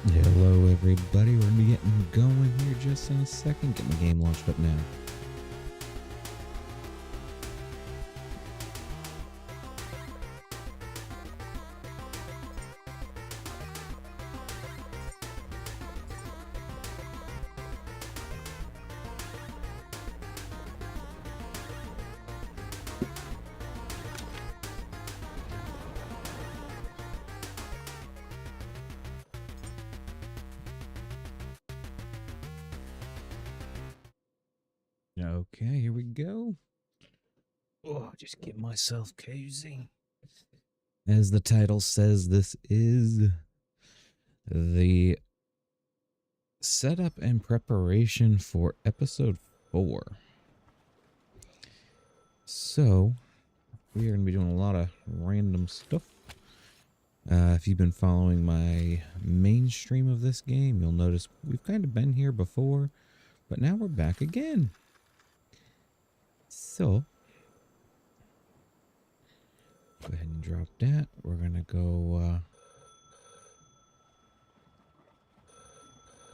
Hello everybody, we're gonna be getting going here just in a second. Get my game launched up now. Okay, here we go. Oh, just get myself cozy. As the title says, this is the setup and preparation for episode 4. So, we are going to be doing a lot of random stuff. If you've been following my main stream of this game, you'll notice we've kind of been here before, but now we're back again. So, go ahead and drop that. We're going to go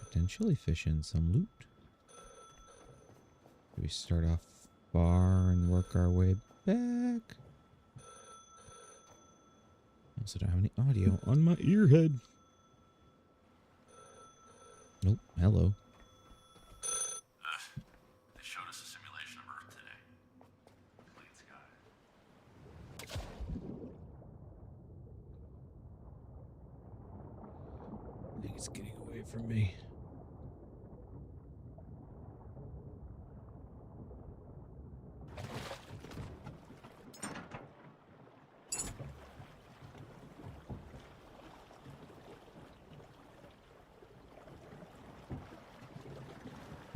potentially fish in some loot. We start off far and work our way back. Also don't have any audio on my earhead. Nope. Hello. They showed us a simulation of Earth today. Clean sky. I think it's getting away from me.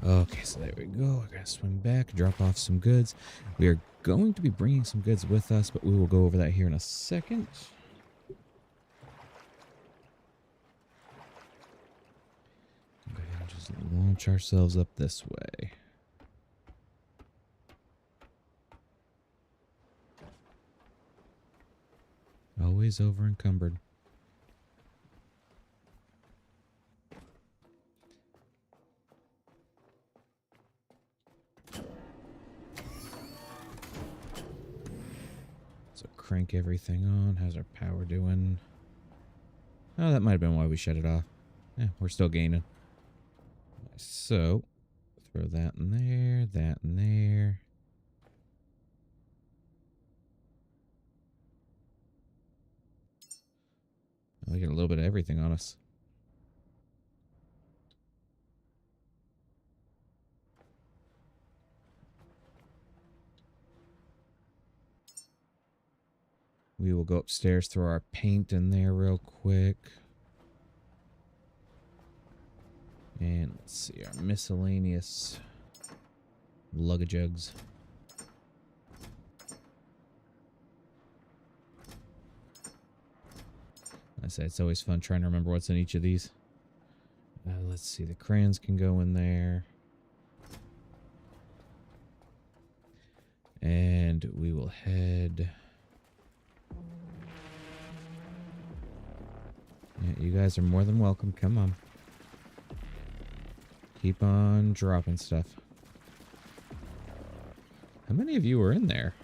Okay, so there we go. I gotta swim back, drop off some goods. We are going to be bringing some goods with us, but we will go over that here in a second. Go ahead and just launch ourselves up this way. Always over encumbered. So crank everything on. How's our power doing? Oh, that might have been why we shut it off. Yeah, we're still gaining. So, throw that in there, that in there. Oh, we get a little bit of everything on us. We will go upstairs, throw our paint in there real quick. And let's see, our miscellaneous luggages. I say it's always fun trying to remember what's in each of these. Let's see, the crayons can go in there. And we will head... Yeah, you guys are more than welcome. Come on. Keep on dropping stuff. How many of you are in there?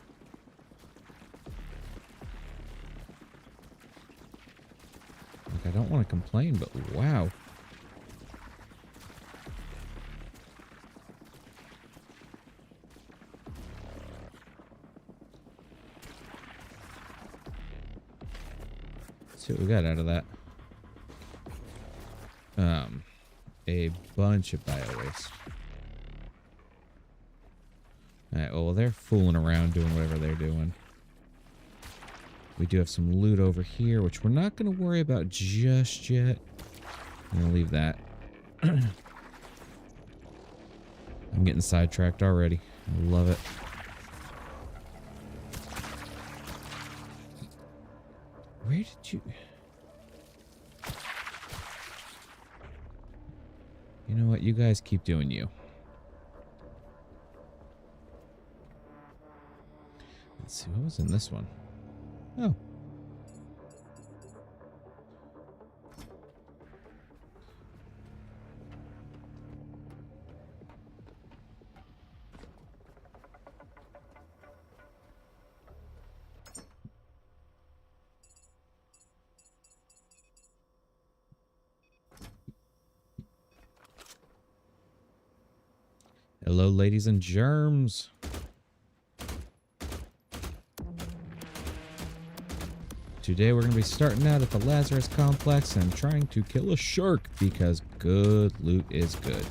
Like, I don't want to complain, but wow. Let's see what we got out of that. A bunch of bio-waste. Alright, well, they're fooling around doing whatever they're doing. We do have some loot over here, which we're not going to worry about just yet. I'm going to leave that. I'm getting sidetracked already. I love it. Where did you... You know what? You guys keep doing you. Let's see. What was in this one? Oh. Hello, ladies and germs. Today we're going to be starting out at the Lazarus Complex and trying to kill a shark because good loot is good.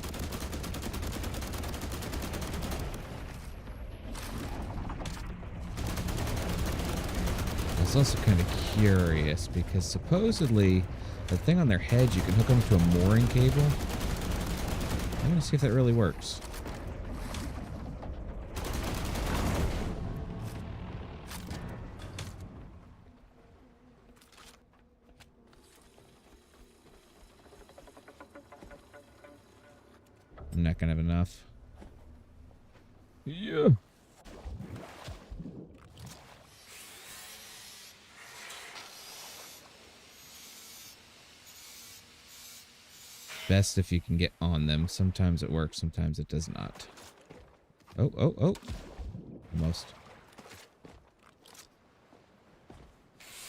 I was also kind of curious because supposedly the thing on their heads, you can hook them to a mooring cable. I want to see if that really works. I'm not gonna have enough. Yeah. Best if you can get on them. Sometimes it works, sometimes it does not. Oh, oh, oh. Almost.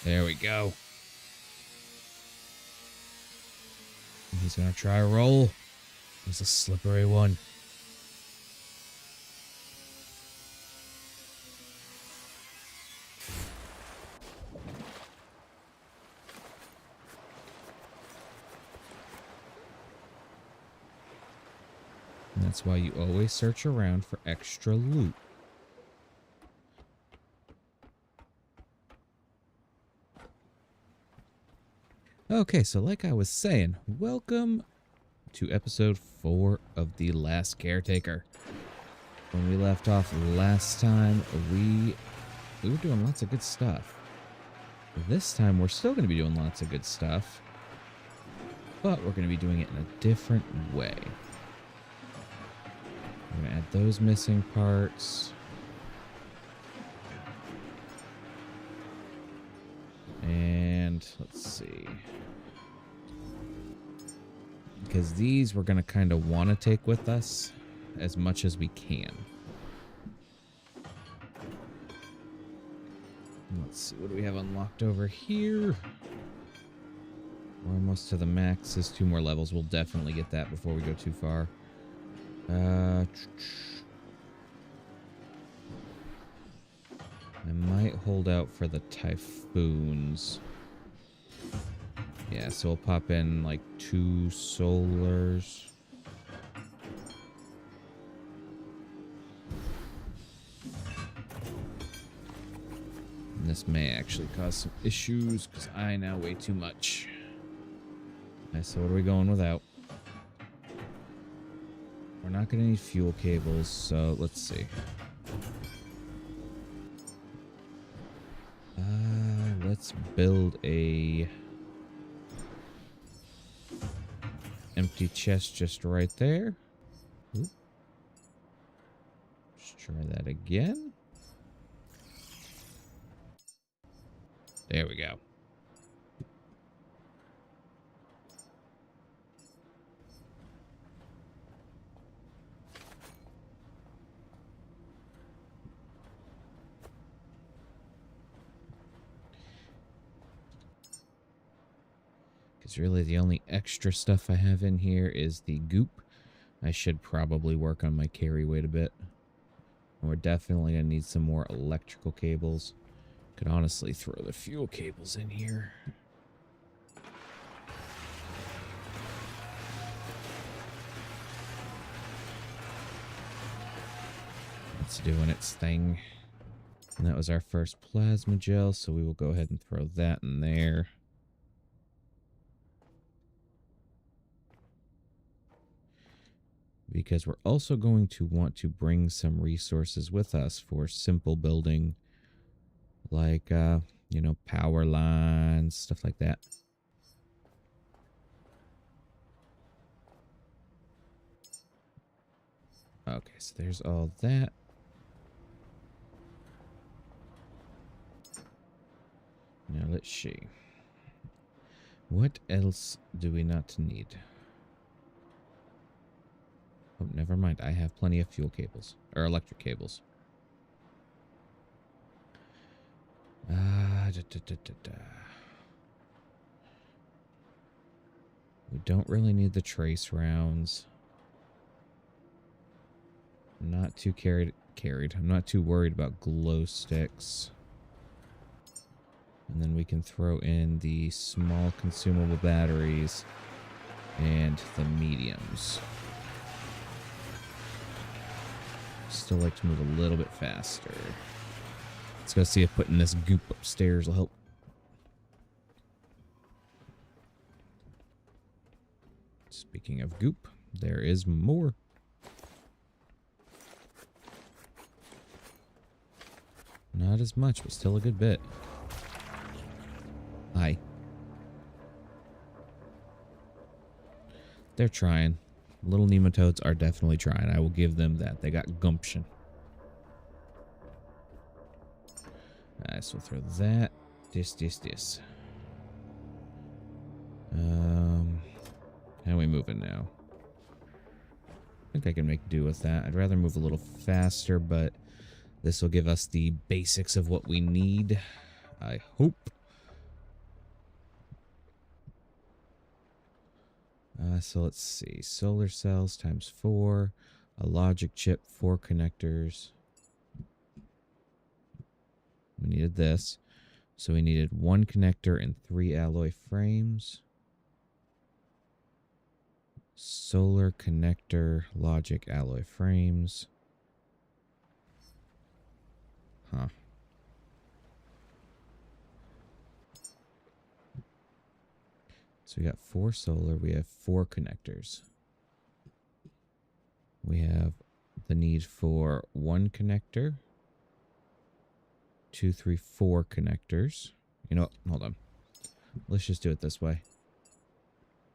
There we go. He's gonna try a roll. It's a slippery one. And that's why you always search around for extra loot. Okay, so like I was saying, welcome to episode 4 of The Last Caretaker. When we left off last time, we were doing lots of good stuff. This time, we're still going to be doing lots of good stuff, but we're going to be doing it in a different way. We're going to add those missing parts. And let's see. Because these we're going to kind of want to take with us as much as we can. Let's see, what do we have unlocked over here? We're almost to the max. There's 2 more levels. We'll definitely get that before we go too far. I might hold out for the typhoons. Yeah, so we'll pop in like 2 solars. And this may actually cause some issues because I now weigh too much. Okay, so what are we going without? We're not going to need fuel cables, so let's see. Let's build a empty chest just right there. Oop. Let's try that again. There we go. Because really the only extra stuff I have in here is the goop. I should probably work on my carry weight a bit. And we're definitely going to need some more electrical cables. Could honestly throw the fuel cables in here. It's doing its thing. And that was our first plasma gel, so we will go ahead and throw that in there. Because we're also going to want to bring some resources with us for simple building, like, you know, power lines, stuff like that. Okay, so there's all that. Now let's see. What else do we not need? Oh, never mind. I have plenty of fuel cables. Or electric cables. We don't really need the trace rounds. Not too carried. I'm not too worried about glow sticks. And then we can throw in the small consumable batteries and the mediums. Still like to move a little bit faster. Let's go see if putting this goop upstairs will help. Speaking of goop, there is more. Not as much, but still a good bit. Hi. They're trying. Little nematodes are definitely trying. I will give them that. They got gumption. Alright, so we'll throw that. This. How are we moving now? I think I can make do with that. I'd rather move a little faster, but this will give us the basics of what we need. I hope. So let's see. Solar cells times 4. A logic chip, 4 connectors. We needed this. So we needed 1 connector and 3 alloy frames. Solar connector, logic, alloy frames. Huh. So we got 4 solar. We have 4 connectors. We have the need for 1 connector. 2, 3, 4 connectors. You know what? Hold on. Let's just do it this way.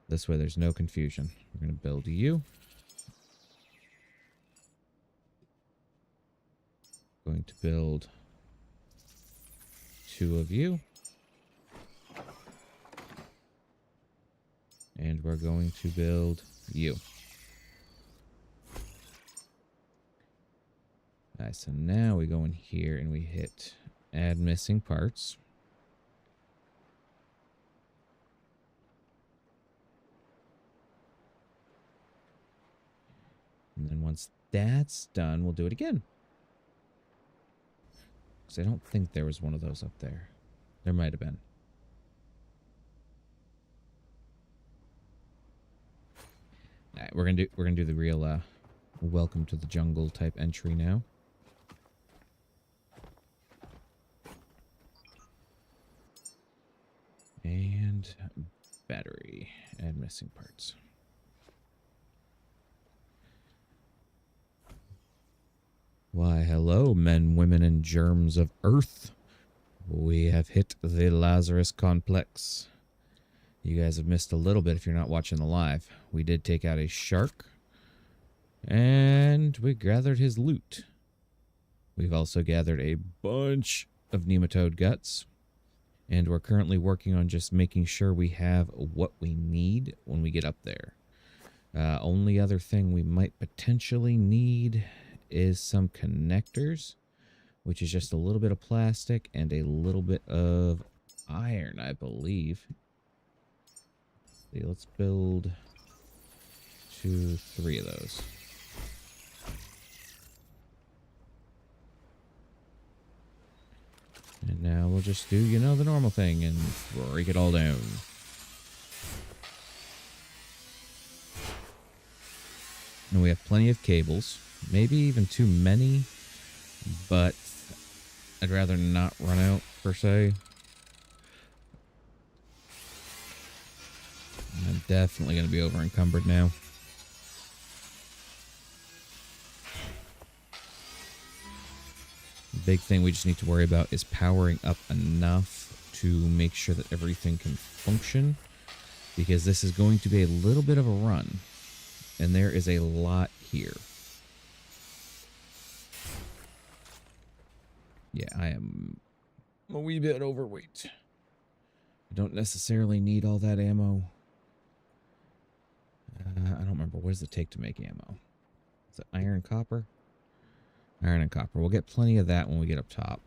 This way there's no confusion. We're going to build you. Going to build 2 of you. And we're going to build you. Alright, so now we go in here and we hit add missing parts. And then once that's done, we'll do it again. Because I don't think there was one of those up there. There might have been. Alright, we're gonna do the real welcome to the jungle type entry now. And battery. Add missing parts. Why, hello, men, women, and germs of Earth. We have hit the Lazarus complex. You guys have missed a little bit if you're not watching the live. We did take out a shark. And we gathered his loot. We've also gathered a bunch of nematode guts. And we're currently working on just making sure we have what we need when we get up there. Only other thing we might potentially need is some connectors, which is just a little bit of plastic and a little bit of iron, I believe. See, let's build 2, 3 of those. And now we'll just do, you know, the normal thing and break it all down. And we have plenty of cables. Maybe even too many, but I'd rather not run out, per se. I'm definitely going to be over encumbered now. The big thing we just need to worry about is powering up enough to make sure that everything can function, because this is going to be a little bit of a run, and there is a lot here. Yeah, I am a wee bit overweight. I don't necessarily need all that ammo. I don't remember. What does it take to make ammo? Is it iron, copper? Iron and copper. We'll get plenty of that when we get up top.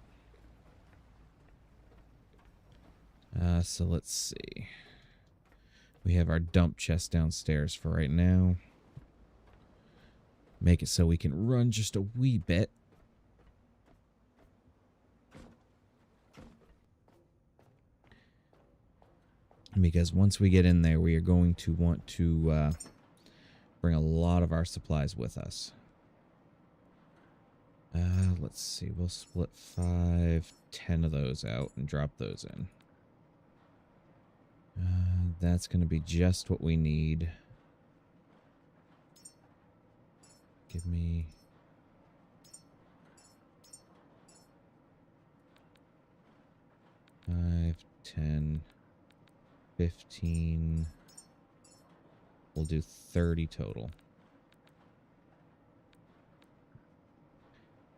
So let's see. We have our dump chest downstairs for right now. make it so we can run just a wee bit. Because once we get in there, we are going to want to bring a lot of our supplies with us. Let's see. We'll split 10 of those out and drop those in. That's going to be just what we need. Give me... 5, 10, 15. We'll do 30 total.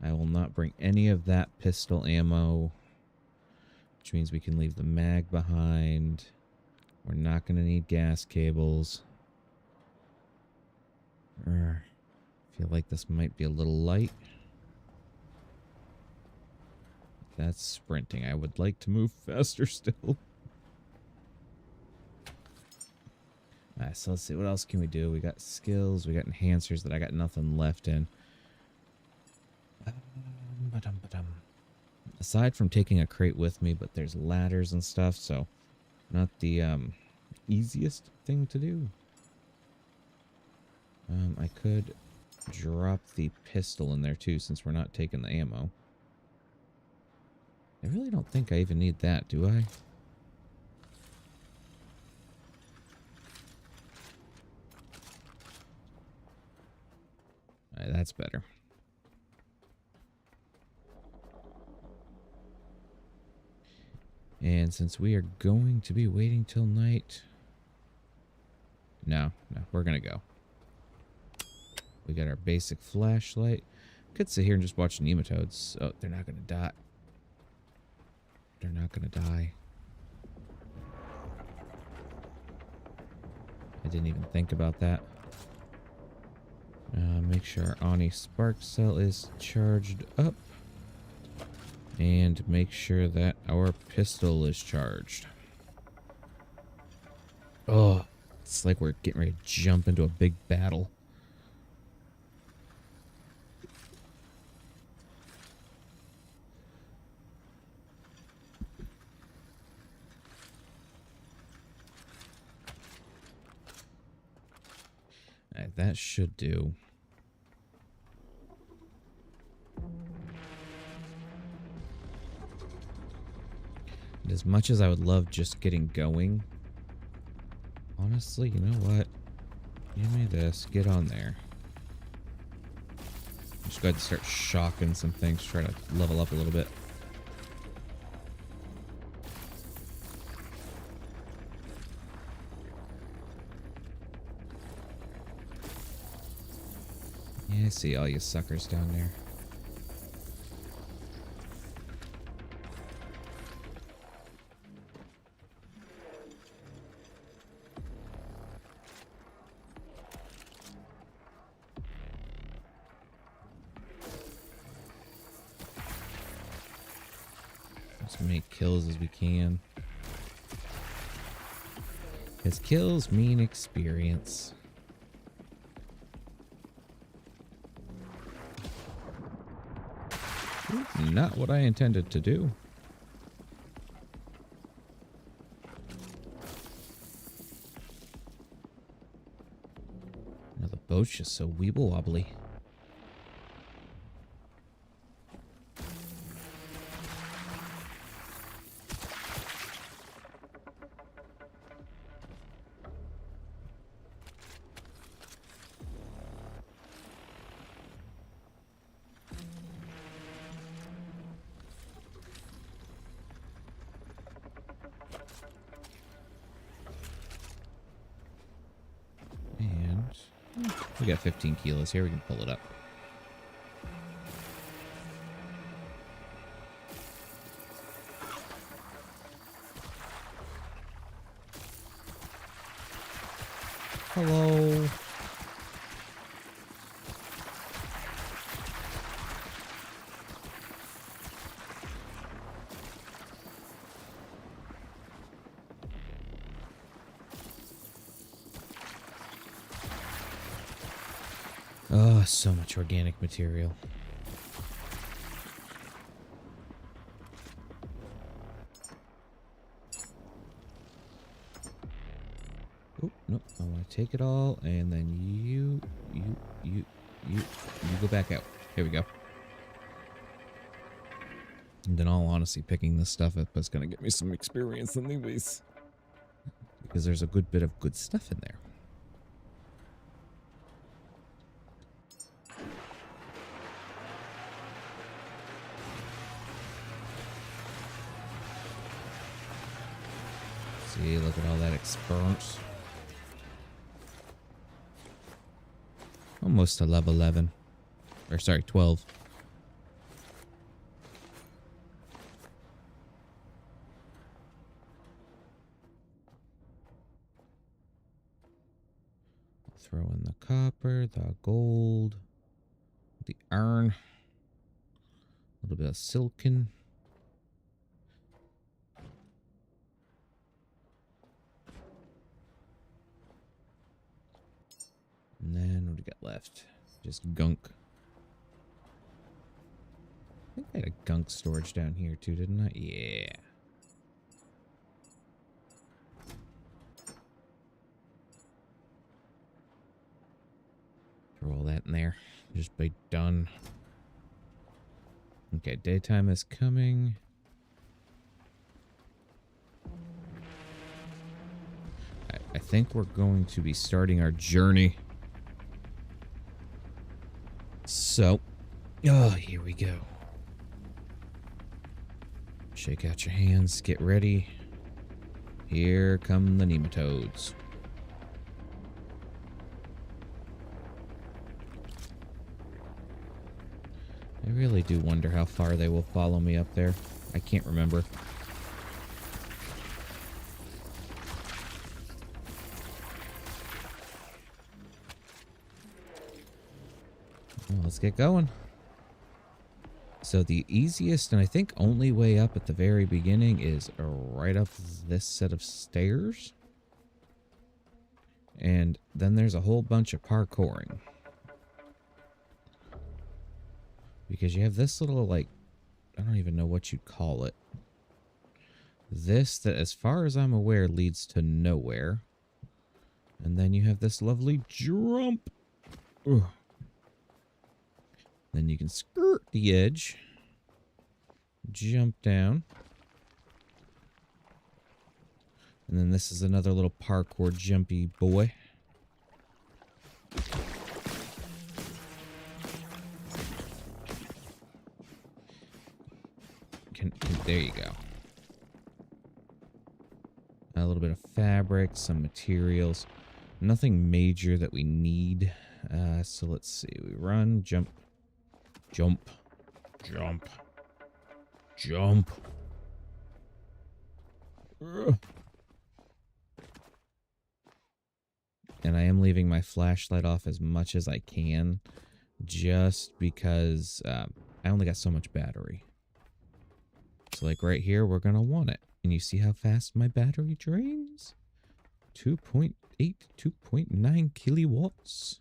I will not bring any of that pistol ammo, which means we can leave the mag behind. We're not going to need gas cables. Feel like this might be a little light. That's sprinting. I would like to move faster still. Alright, so let's see. What else can we do? We got skills. We got enhancers that I got nothing left in. Aside from taking a crate with me, but there's ladders and stuff, so not the easiest thing to do. I could drop the pistol in there too, since we're not taking the ammo. I really don't think I even need that, do I? Alright, that's better. And since we are going to be waiting till night... No, we're going to go. We got our basic flashlight. Could sit here and just watch nematodes. Oh, they're not going to die. They're not going to die. I didn't even think about that. Make sure our Oni spark cell is charged up. And make sure that our pistol is charged. Oh, it's like we're getting ready to jump into a big battle. Alright, that should do. And as much as I would love just getting going, honestly, you know what? Give me this. Get on there. I'm just going to start shocking some things, try to level up a little bit. Yeah, I see all you suckers down there. As many kills as we can. Because kills mean experience. Not what I intended to do. Now the boat's just so weeble wobbly. We got 15 kilos here. We can pull it up. Hello. Oh, so much organic material. Oh, no, I want to take it all, and then you go back out. Here we go. And in all honesty, picking this stuff up is going to get me some experience anyways. Because there's a good bit of good stuff in there. See, look at all that experience. Almost to level 11. Or sorry, 12. Throw in the copper, the gold, the iron, a little bit of silken. And then what do we got left? Just gunk. I think I had a gunk storage down here too, didn't I? Yeah. Throw all that in there. Just be done. Okay, daytime is coming. I think we're going to be starting our journey. So, oh, here we go. Shake out your hands, get ready. Here come the nematodes. I really do wonder how far they will follow me up there. I can't remember. Well, let's get going. So the easiest and I think only way up at the very beginning is right up this set of stairs. And then there's a whole bunch of parkouring. Because you have this little, like, I don't even know what you'd call it. This, that as far as I'm aware, leads to nowhere. And then you have this lovely jump. Ugh. Then you can skirt the edge. Jump down. And then this is another little parkour jumpy boy. There you go. A little bit of fabric, some materials. Nothing major that we need. So let's see. We run, jump, jump, jump, jump. Ugh. And I am leaving my flashlight off as much as I can. Just because I only got so much battery. So like right here, we're going to want it. And you see how fast my battery drains? 2.8, 2.9 kilowatts.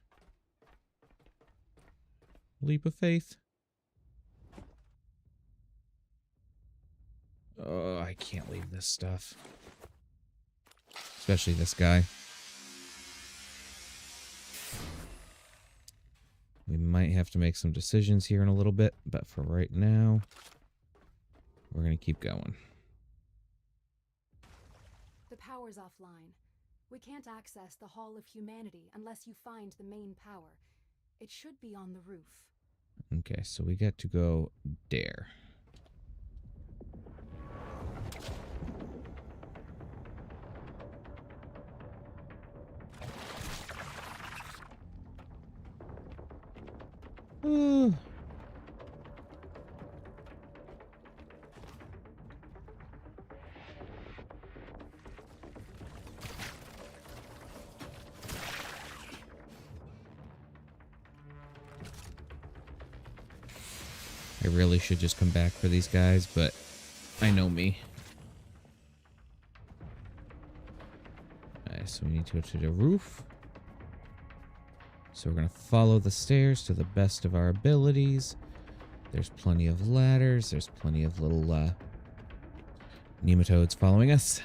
Leap of faith. Oh, I can't leave this stuff. Especially this guy. We might have to make some decisions here in a little bit, but for right now, we're going to keep going. The power's offline. We can't access the Hall of Humanity unless you find the main power. It should be on the roof. Okay, so we got to go there. I really should just come back for these guys, but I know me. Alright, so we need to go to the roof. So we're going to follow the stairs to the best of our abilities. There's plenty of ladders. There's plenty of little nematodes following us.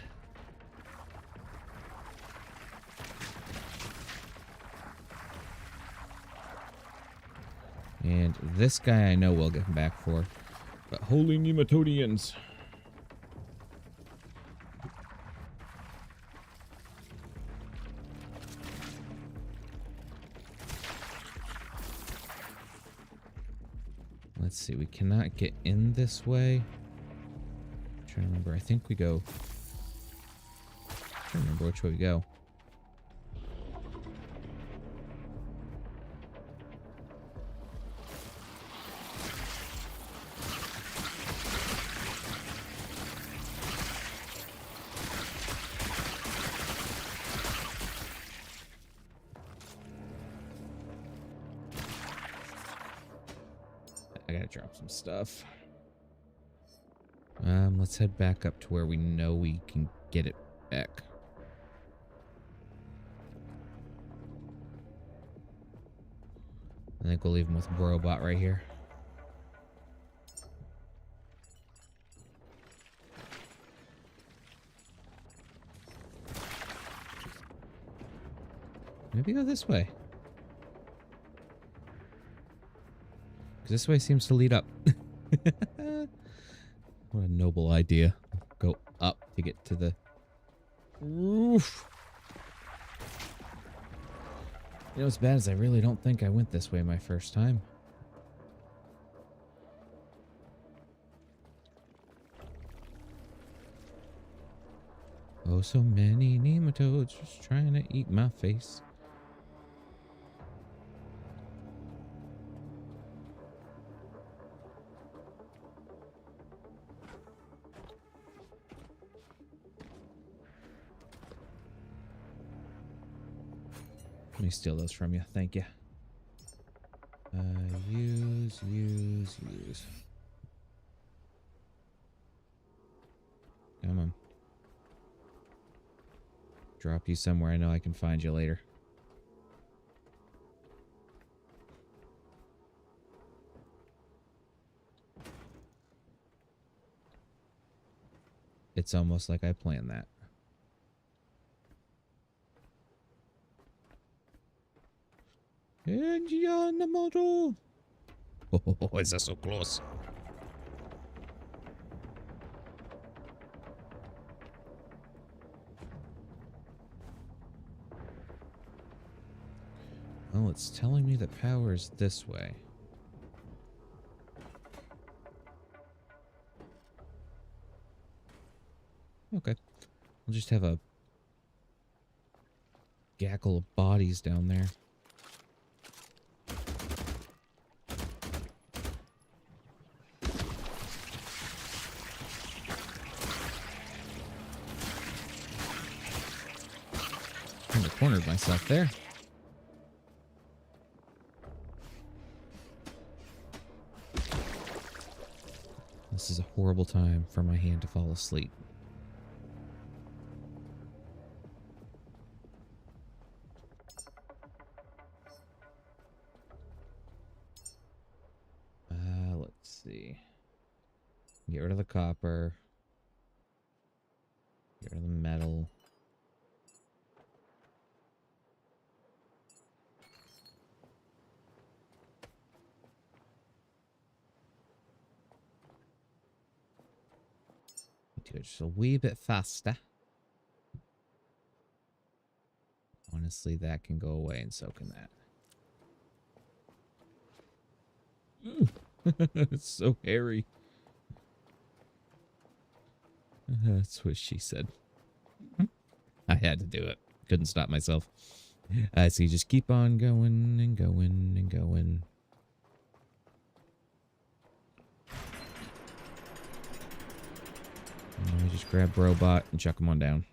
And this guy I know we'll get him back for. But holy nematodians. Let's see, we cannot get in this way. I'm trying to remember, I think we go... I'm trying to remember which way we go. I gotta drop some stuff. Let's head back up to where we know we can get it back. I think we'll leave him with Robot right here. Maybe go this way. This way seems to lead up. What a noble idea. Go up to get to the roof. You know what's bad is I really don't think I went this way my first time. Oh, so many nematodes just trying to eat my face. Let me steal those from you. Thank you. Use. Come on. Drop you somewhere I know I can find you later. It's almost like I planned that. Oh, is that so close? Well, it's telling me that power is this way. Okay. We'll just have a gaggle of bodies down there. Kind of cornered myself there. This is a horrible time for my hand to fall asleep. Let's see. Get rid of the copper. Get rid of the metal. Do it just a wee bit faster. Honestly, that can go away, and so can that. It's so hairy. That's what she said. I had to do it. Couldn't stop myself. So you just keep on going and going and going. And we just grab Robot and chuck him on down.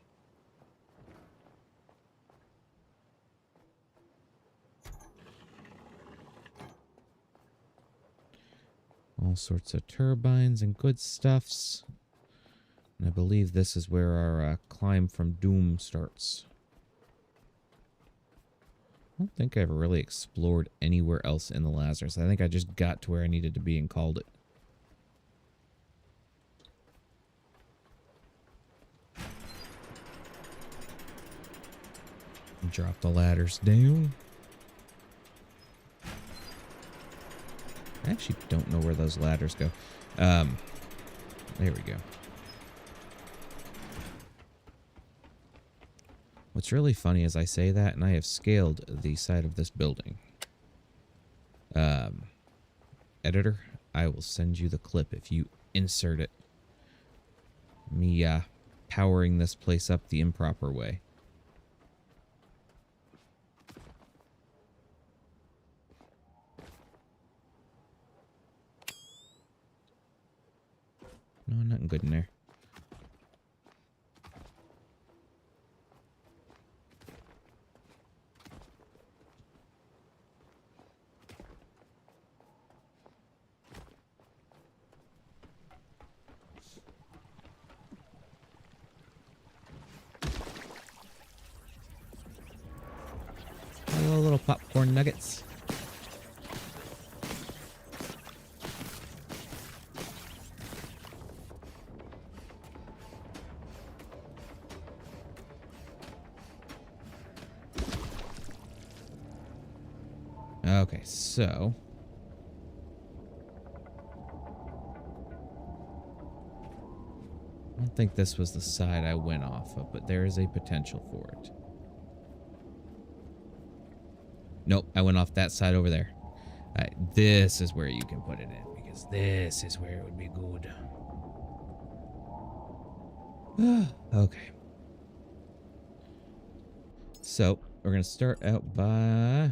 All sorts of turbines and good stuffs. And I believe this is where our climb from doom starts. don't think I ever really explored anywhere else in the Lazarus. I think I just got to where I needed to be and called it. Drop the ladders down. I actually don't know where those ladders go. There we go. What's really funny is I say that and I have scaled the side of this building. Editor, I will send you the clip if you insert it. Me powering this place up the improper way. No, nothing good in there. Hello, little popcorn nuggets. Okay, so I don't think this was the side I went off of, but there is a potential for it. Nope, I went off that side over there. Alright, this is where you can put it in, because this is where it would be good. Okay. So, we're going to start out by...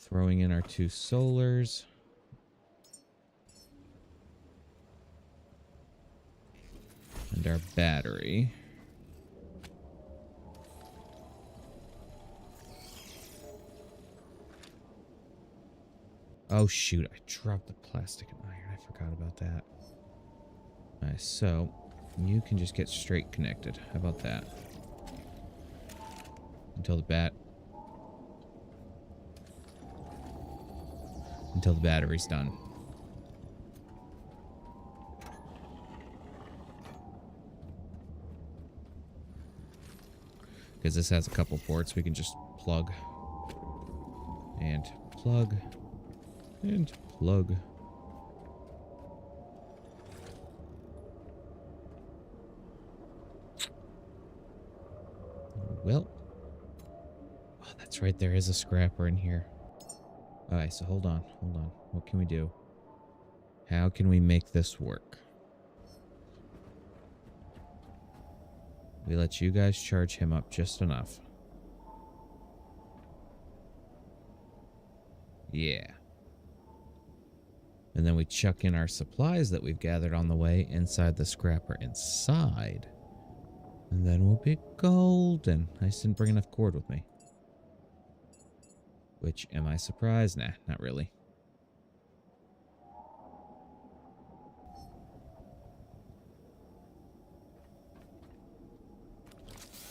throwing in our 2 solars. And our battery. Oh shoot, I dropped the plastic and iron. I forgot about that. Alright, so you can just get straight connected. How about that? Until the battery's done. Because this has a couple ports, we can just plug and plug and plug. Well, oh, that's right, there is a scrapper in here. Alright, so hold on. What can we do? How can we make this work? We let you guys charge him up just enough. Yeah. And then we chuck in our supplies that we've gathered on the way inside the scrapper inside. And then we'll be golden. I just didn't bring enough cord with me. Which, am I surprised? Nah, not really.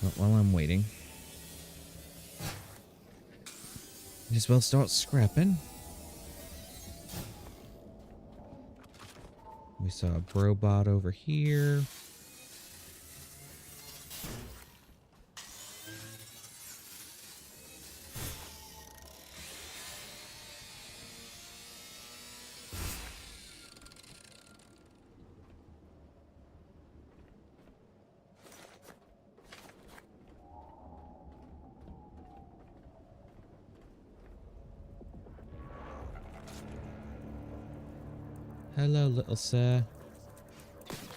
Well, while I'm waiting, might as well start scrapping. We saw a brobot over here. Hello, little sir.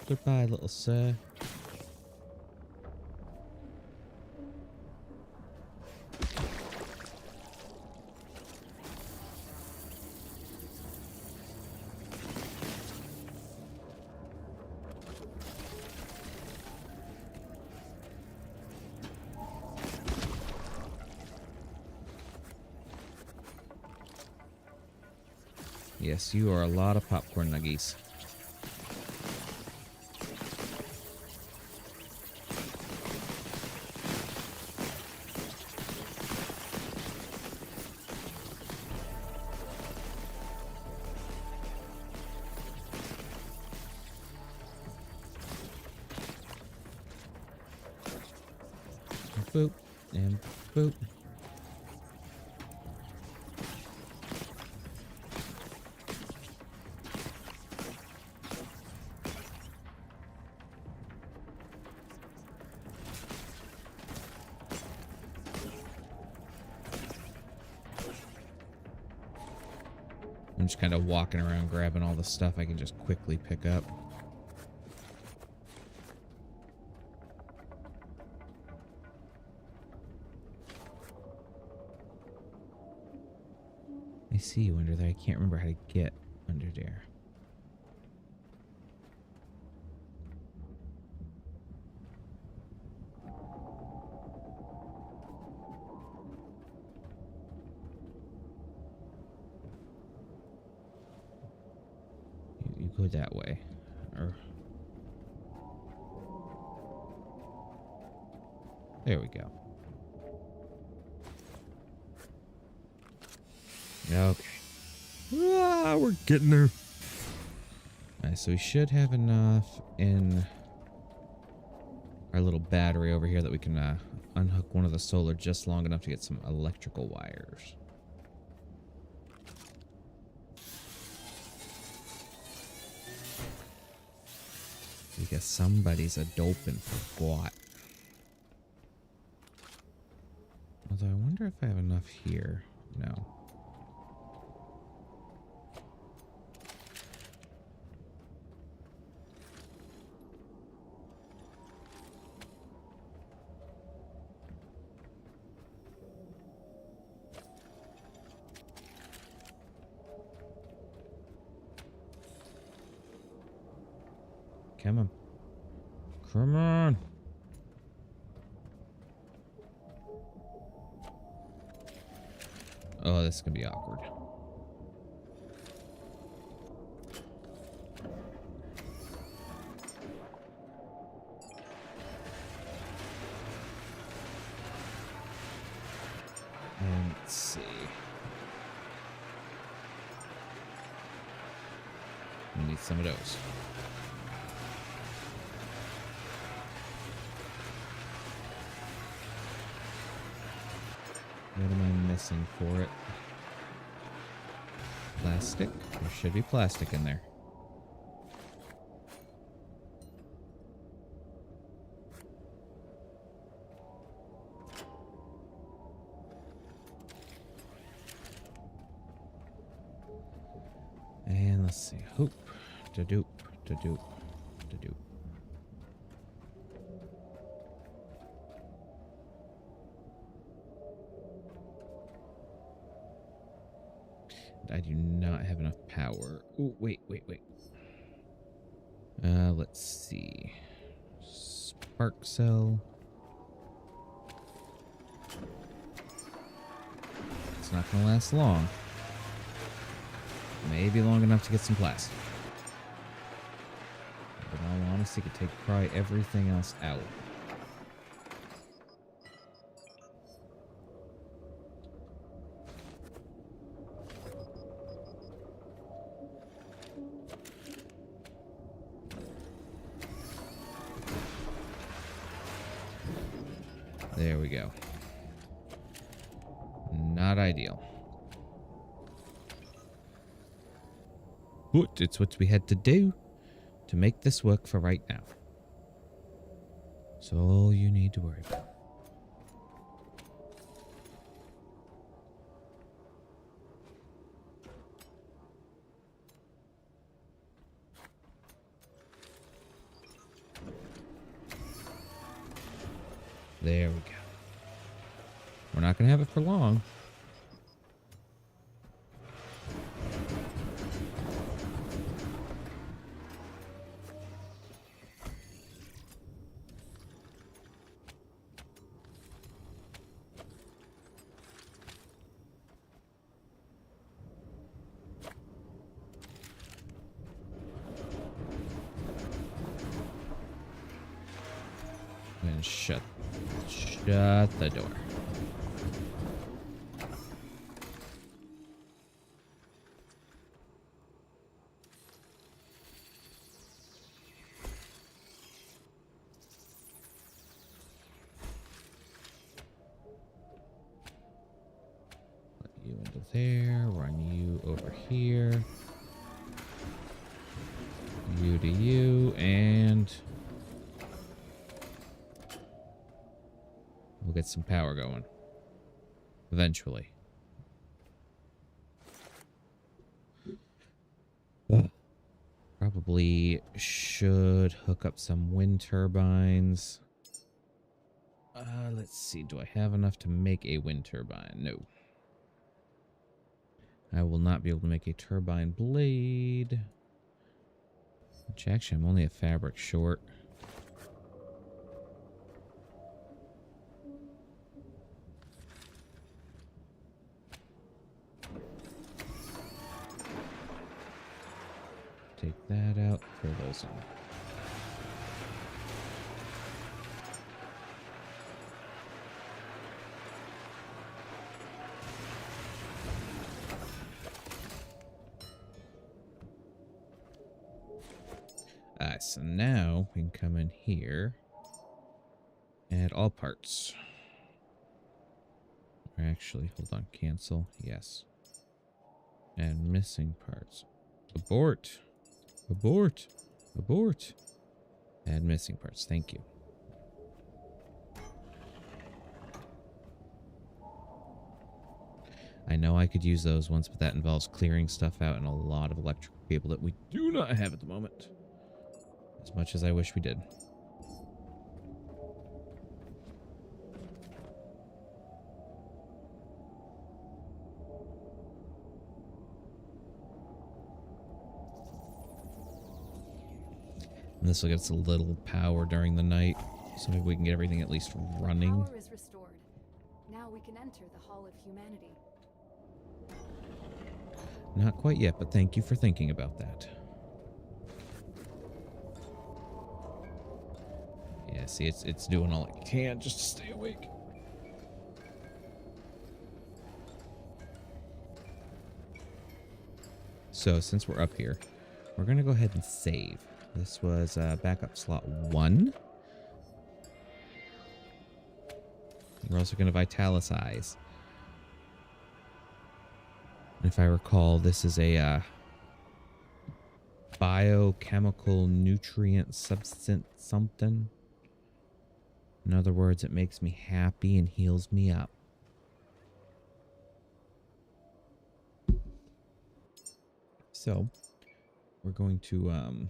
Goodbye, little sir. Yes, you are a lot of popcorn nuggies. Boop and boop. I'm just kind of walking around grabbing all the stuff I can just quickly pick up. I see you under there. I can't remember how to get under there. You go that way. Or there we go. Okay. Ah, we're getting there. Alright, so we should have enough in our little battery over here that we can unhook one of the solar just long enough to get some electrical wires. Because somebody's a dope and forgot. Although I wonder if I have enough here. No. Come on. Come on. Oh, this is going to be awkward. And let's see. We need some of those. What am I missing for it? Plastic? There should be plastic in there. And let's see. Hoop. Da-doop. Da-doop. Da-doop. I do not have enough power. Oh, wait. Let's see. Spark cell. It's not gonna last long. Maybe long enough to get some plastic. But in all honesty, could take probably everything else out. There we go. Not ideal. But it's what we had to do to make this work for right now. It's all you need to worry about. There we go. We're not going to have it for long. And shut the door. Put you into there. Run you over here. You to you, and we'll get some power going. Eventually. Probably should hook up some wind turbines. Let's see. Do I have enough to make a wind turbine? No. I will not be able to make a turbine blade. Which actually, I'm only a fabric short. Take that out, throw those in. Alright, so now we can come in here. Add all parts. Or actually, hold on, cancel. Yes. Add missing parts. Abort. Abort. Abort. Add missing parts. Thank you. I know I could use those once, but that involves clearing stuff out and a lot of electrical cable that we do not have at the moment. As much as I wish we did. And this will get us a little power during the night, so maybe we can get everything at least running. Power is restored. Now we can enter the Hall of Humanity. Not quite yet, but thank you for thinking about that. Yeah, see, it's doing all it can just to stay awake. So, since we're up here, we're going to go ahead and save. This was backup slot 1. We're also going to vitalicize. If I recall, this is a biochemical nutrient substance something. In other words, it makes me happy and heals me up. So, we're going to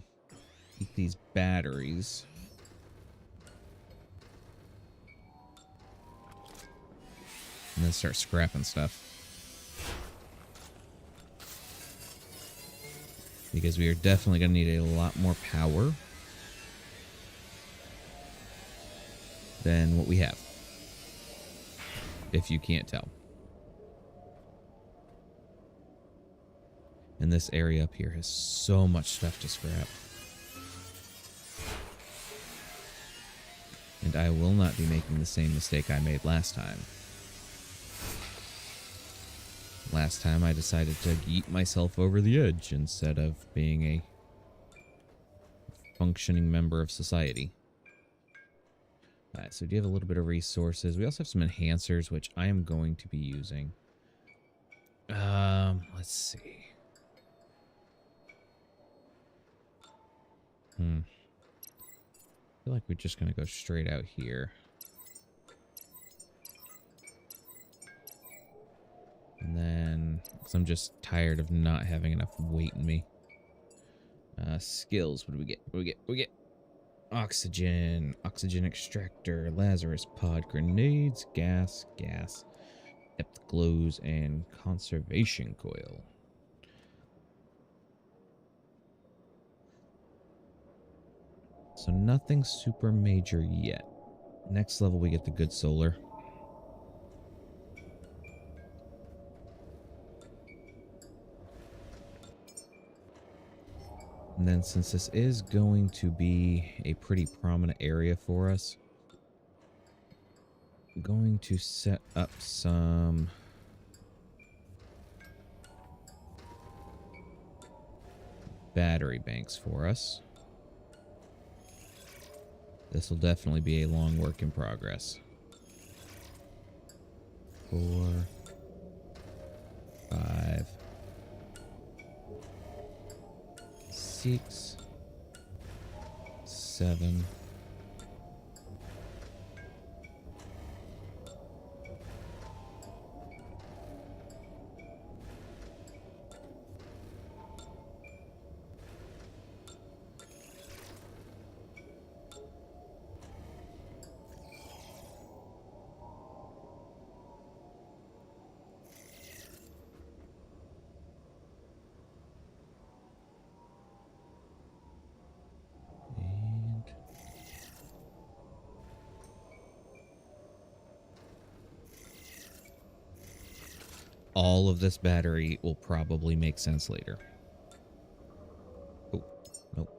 eat these batteries. And then start scrapping stuff. Because we are definitely going to need a lot more power than what we have. If you can't tell. And this area up here has so much stuff to scrap. And I will not be making the same mistake I made last time. Last time I decided to yeet myself over the edge instead of being a functioning member of society. Alright, so do you have a little bit of resources? We also have some enhancers, which I am going to be using. Let's see. I feel like we're just going to go straight out here. And then, because I'm just tired of not having enough weight in me. Skills, what do we get? What do we get? Oxygen, oxygen extractor, Lazarus pod, grenades, gas, depth glows, and conservation coil. So nothing super major yet. Next level we get the good solar. And then since this is going to be a pretty prominent area for us, going to set up some battery banks for us. This will definitely be a long work in progress. 4, 5, 6, 7. And all of this battery will probably make sense later. Oh, nope.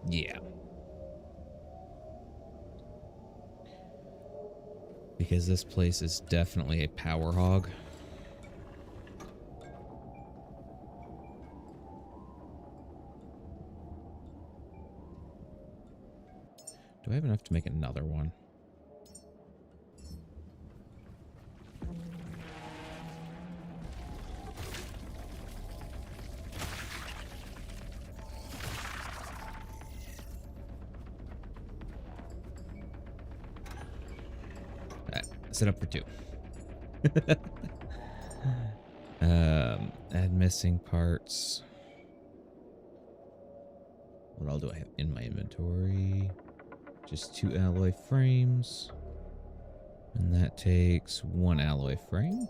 Yeah. Because this place is definitely a power hog. Do I have enough to make another one? Alright, set up for 2. Add missing parts. What all do I have in my inventory? Just 2 alloy frames. And that takes 1 alloy frame.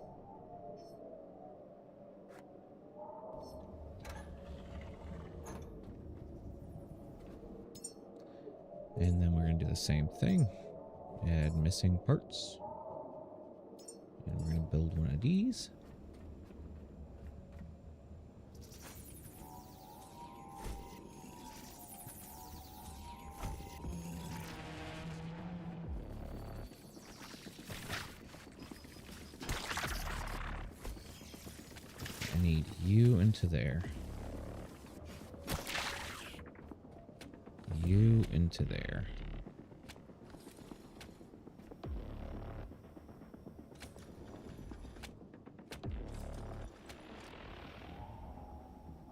And then we're going to do the same thing. Add missing parts. And we're going to build one of these. I need you into there. You into there.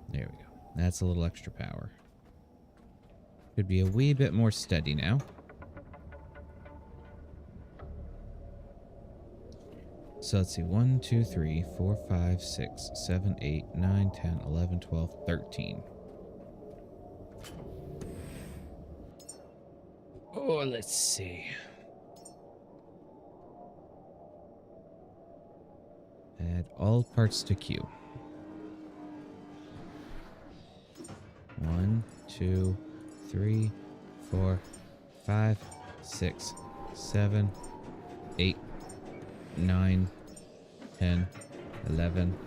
There we go. That's a little extra power. Could be a wee bit more steady now. So let's see. 1, 2, 3, 4, 5, 6, 7, 8, 9, 10, 11, 12, 13. Oh, let's see. Add all parts to queue. 1, 2, 3, 4, 5, 6, 7, 8, 9, 10, 11,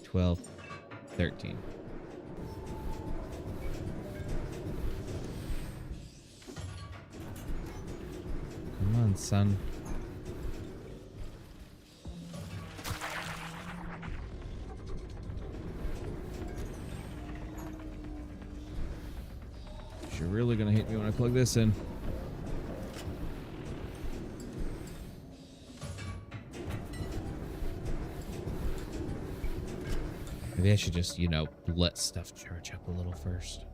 12, 13. Come on, son. You're really gonna hate me when I plug this in. Maybe I should just, you know, let stuff charge up a little first.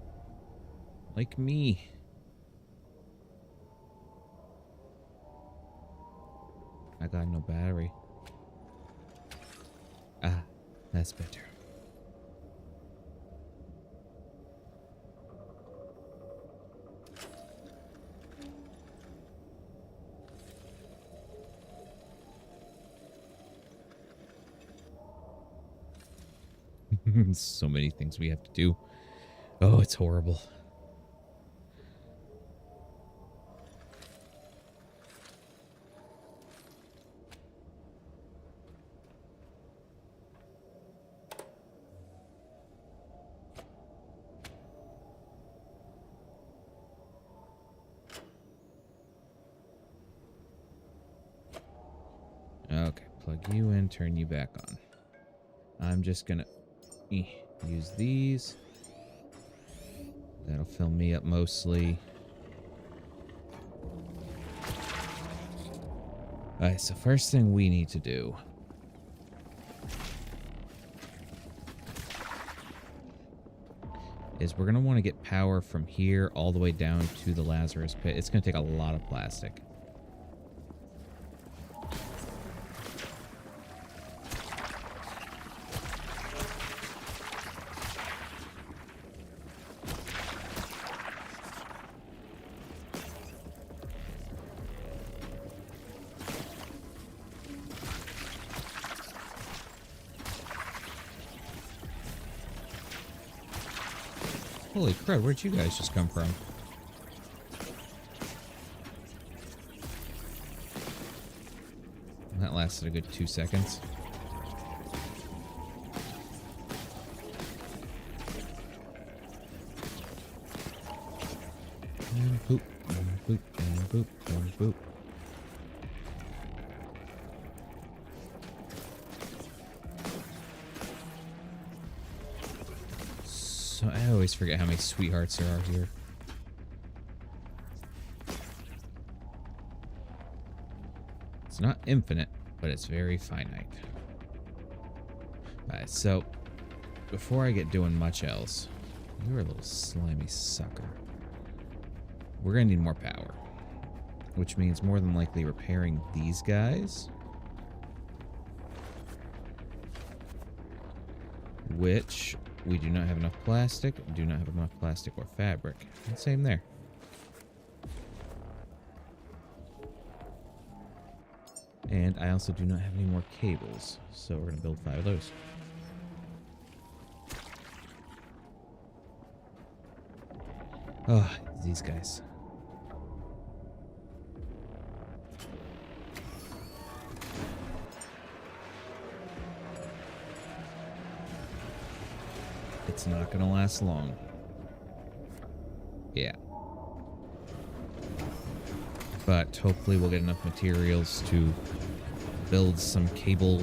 Like me. I got no battery. Ah, that's better. So many things we have to do. Oh, it's horrible. Plug you in, turn you back on. I'm just gonna use these. That'll fill me up mostly. Alright, so first thing we need to do is we're going to want to get power from here all the way down to the Lazarus pit. It's going to take a lot of plastic. Holy crud, where'd you guys just come from? That lasted a good 2 seconds. And boop, and boop, and boop, and boop. So I always forget how many sweethearts there are here. It's not infinite, but it's very finite. Alright, so before I get doing much else, you're a little slimy sucker. We're gonna need more power, which means more than likely repairing these guys, which we do not have enough plastic, do not have enough plastic or fabric. And same there. And I also do not have any more cables, so we're going to build 5 of those. Oh, these guys. It's not going to last long. Yeah. But hopefully we'll get enough materials to build some cable.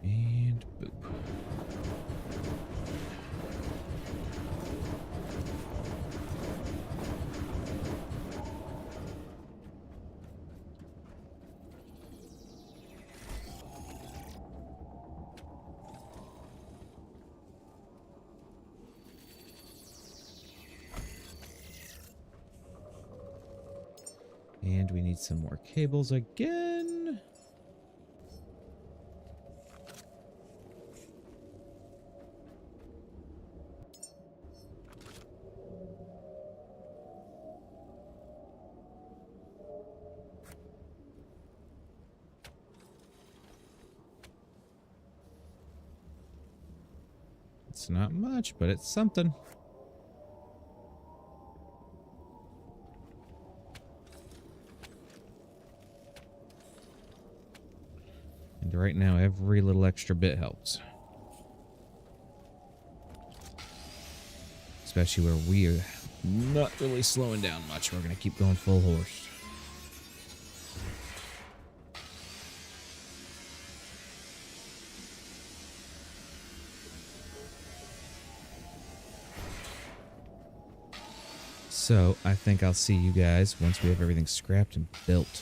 And boop. And we need some more cables again. It's not much, but it's something. And right now, every little extra bit helps. Especially where we are not really slowing down much. We're going to keep going full horse. So, I think I'll see you guys once we have everything scrapped and built.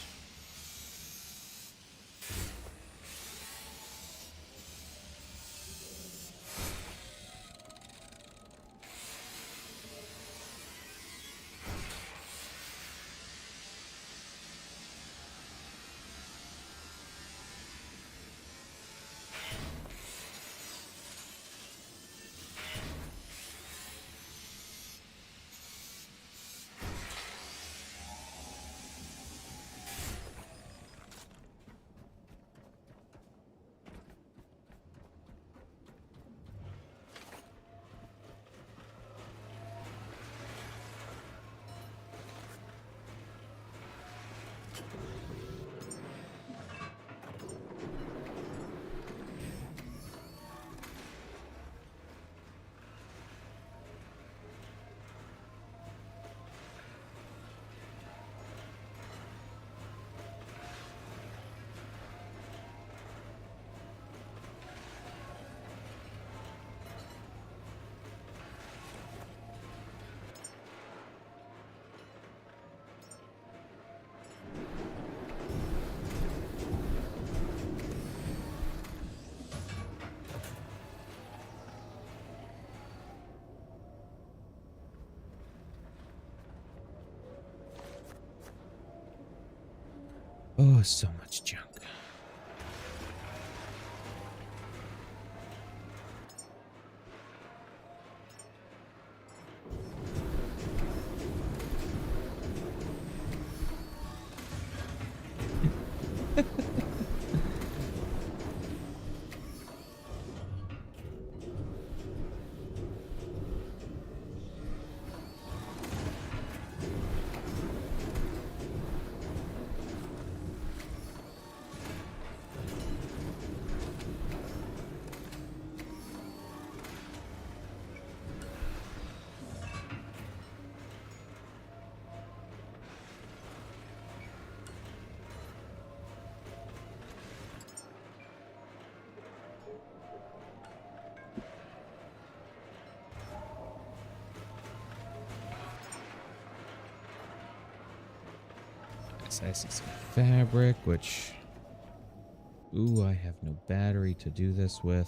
Oh, so much junk. I see some fabric, which... Ooh, I have no battery to do this with.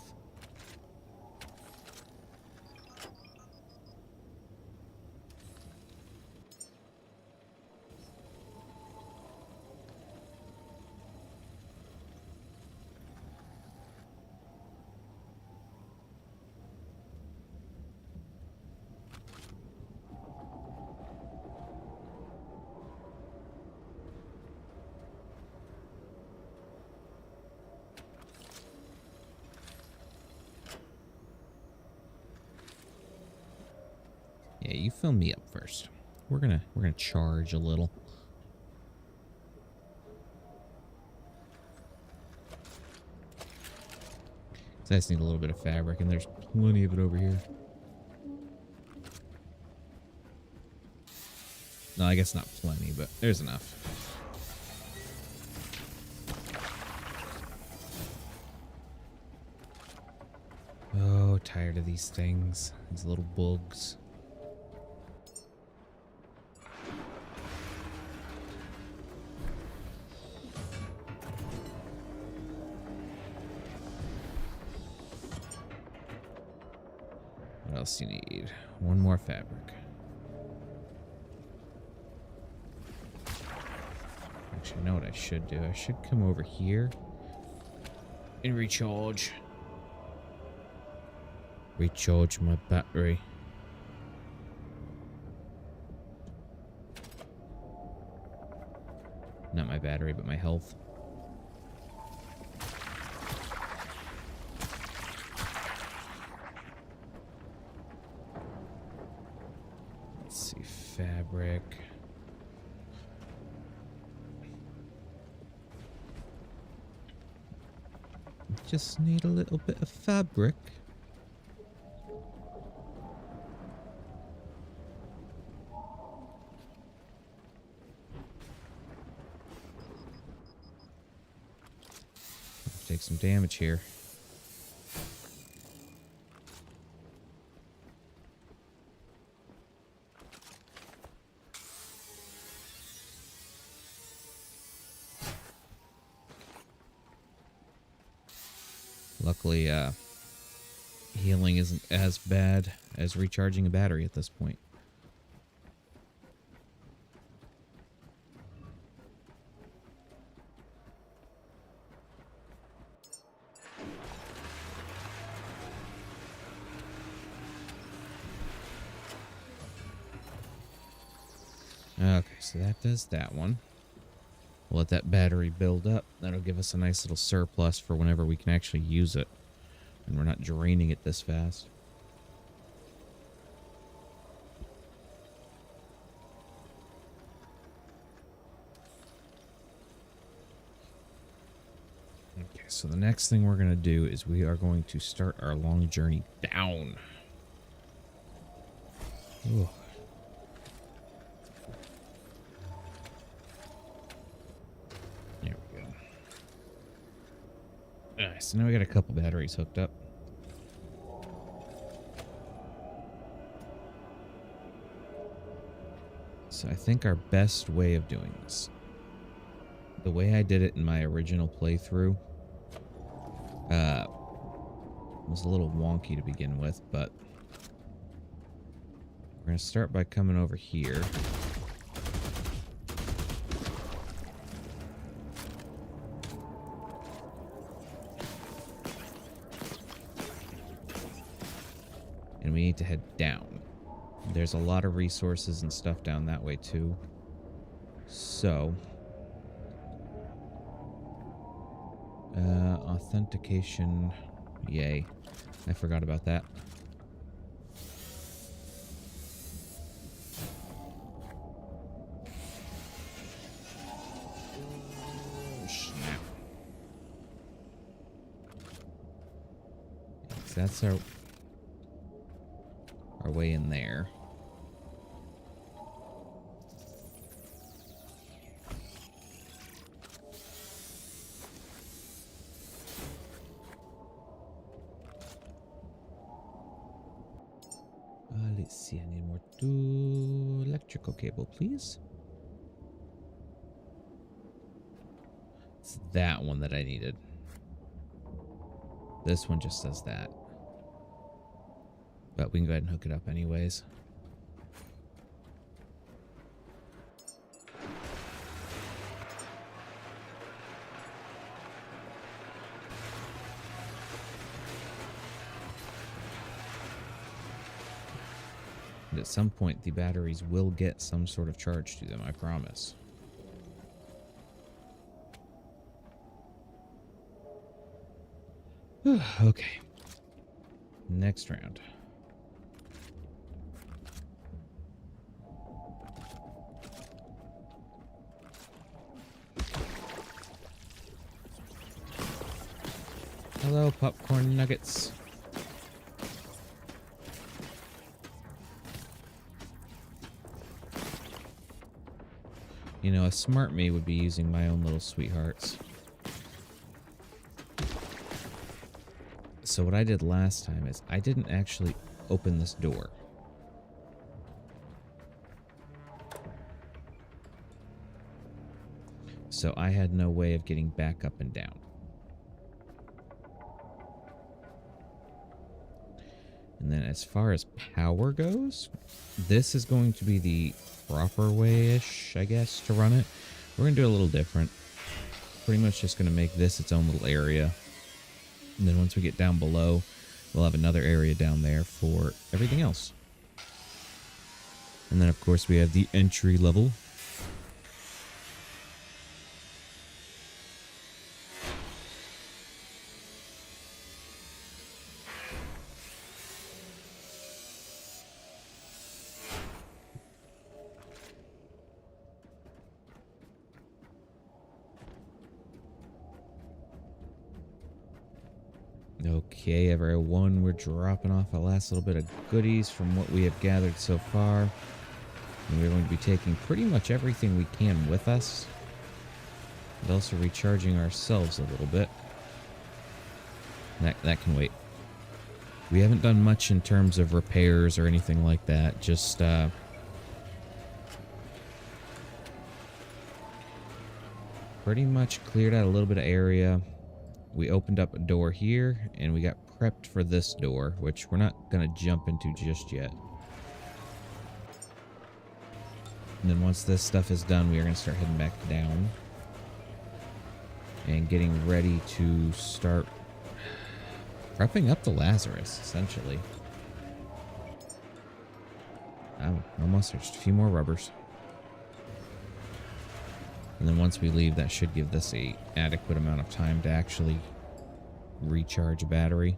Yeah, you fill me up first. We're gonna charge a little. I just need a little bit of fabric, and there's plenty of it over here. No, I guess not plenty, but there's enough. Oh, tired of these things. These little bugs. What else do you need? One more fabric. Actually, I know what I should do. I should come over here and recharge. Recharge my battery. Not my battery, but my health. Let's see, fabric. Just need a little bit of fabric. Take some damage here. Luckily, healing isn't as bad as recharging a battery at this point. Okay, so that does that one. We'll let that battery build up. That'll give us a nice little surplus for whenever we can actually use it. And we're not draining it this fast. so the next thing we're going to do is we are going to start our long journey down. Ooh. There we go. Alright, so now we got a couple batteries hooked up. So I think our best way of doing this, the way I did it in my original playthrough, was a little wonky to begin with, but we're going to start by coming over here. And we need to head down. There's a lot of resources and stuff down that way too. So, authentication, yay. I forgot about that. Oh, snap. Yes, that's our way in there. Let's see, I need more electrical cable, please. It's that one that I needed. This one just does that. But we can go ahead and hook it up anyways. And at some point, the batteries will get some sort of charge to them, I promise. Okay. Next round. Hello, popcorn nuggets. You know, a smart me would be using my own little sweethearts. So what I did last time is I didn't actually open this door. So I had no way of getting back up and down. And then as far as power goes, this is going to be the proper way-ish, I guess, to run it. We're going to do it a little different. Pretty much just going to make this its own little area. And then once we get down below, we'll have another area down there for everything else. And then, of course, we have the entry level. Okay, everyone, we're dropping off a last little bit of goodies from what we have gathered so far. And we're going to be taking pretty much everything we can with us. And also recharging ourselves a little bit. That can wait. We haven't done much in terms of repairs or anything like that. Just, pretty much cleared out a little bit of area. We opened up a door here, and we got prepped for this door, which we're not going to jump into just yet. And then once this stuff is done, we are going to start heading back down. And getting ready to start prepping up the Lazarus, essentially. Almost, there's just a few more rubbers. And then once we leave, that should give this a adequate amount of time to actually recharge a battery.